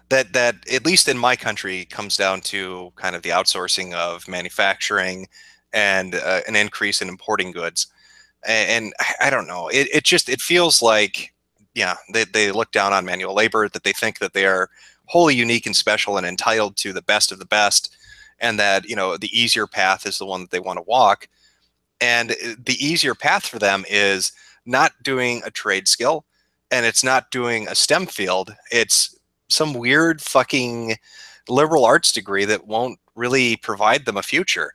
that at least in my country comes down to kind of the outsourcing of manufacturing and an increase in importing goods. And I don't know, it just it feels like, yeah, they look down on manual labor, that they think that they are wholly unique and special and entitled to the best of the best, and that, you know, the easier path is the one that they want to walk. And the easier path for them is not doing a trade skill, and it's not doing a STEM field. It's some weird fucking liberal arts degree that won't really provide them a future.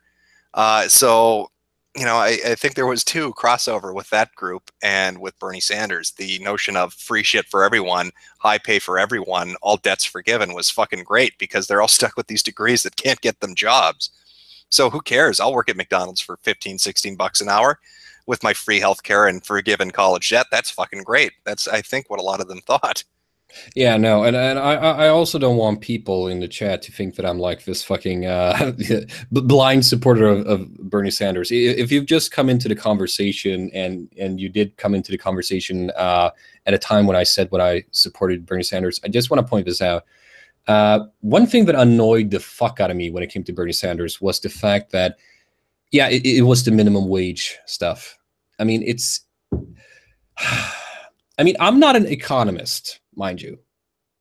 So, you know, I think there was too crossover with that group and with Bernie Sanders. The notion of free shit for everyone, high pay for everyone, all debts forgiven was fucking great, because they're all stuck with these degrees that can't get them jobs. So who cares? I'll work at McDonald's for 15, 16 bucks an hour with my free healthcare and forgiven college debt. That's fucking great. That's, I think, what a lot of them thought. Yeah, no, and I also don't want people in the chat to think that I'm like this fucking blind supporter of Bernie Sanders. If you've just come into the conversation, and you did come into the conversation at a time when I said when I supported Bernie Sanders, I just want to point this out. One thing that annoyed the fuck out of me when it came to Bernie Sanders was the fact that, yeah, it was the minimum wage stuff. I mean, I mean, I'm not an economist, mind you.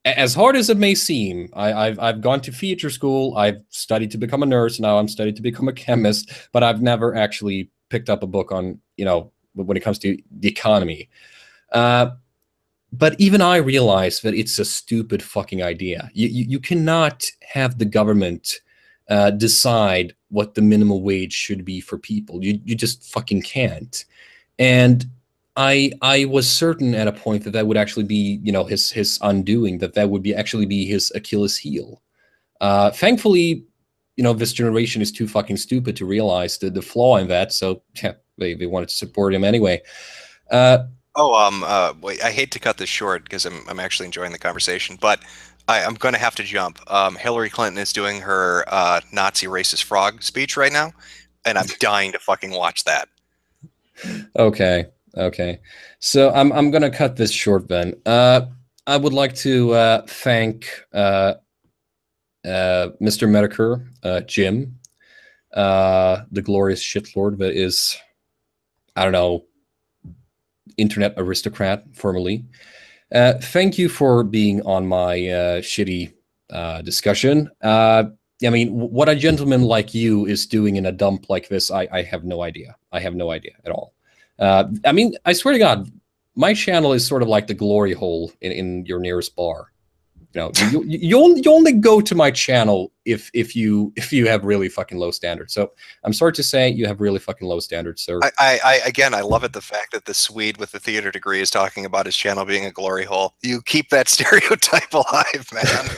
As hard as it may seem, I've gone to theater school, I've studied to become a nurse, now I'm studying to become a chemist, but I've never actually picked up a book on, you know, when it comes to the economy. But even I realize that it's a stupid fucking idea. You cannot have the government decide what the minimum wage should be for people. You just fucking can't. And I was certain at a point that that would actually be, you know, his undoing, that that would be actually be his Achilles heel. Thankfully, you know, this generation is too fucking stupid to realize the flaw in that. So yeah, they wanted to support him anyway. Wait, I hate to cut this short because I'm actually enjoying the conversation, but I'm going to have to jump. Hillary Clinton is doing her Nazi racist frog speech right now, and I'm dying to fucking watch that. Okay, okay. So I'm gonna cut this short then. I would like to thank Mr. Metokur, Jim, the glorious shitlord that is, I don't know, internet aristocrat formerly. Thank you for being on my shitty discussion. I mean, what a gentleman like you is doing in a dump like this, I have no idea. I have no idea at all. I mean, I swear to God, my channel is sort of like the glory hole in your nearest bar. You know, you only go to my channel if you have really fucking low standards. So I'm sorry to say you have really fucking low standards, sir. Again, I love it, the fact that the Swede with the theater degree is talking about his channel being a glory hole. You keep that stereotype alive, man.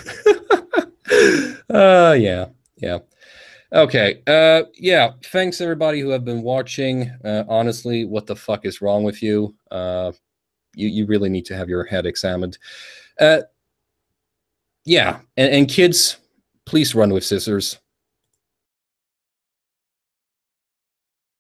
Yeah. Okay. Yeah. Thanks everybody who have been watching. Honestly, what the fuck is wrong with you? You really need to have your head examined. Yeah, and kids, please run with scissors.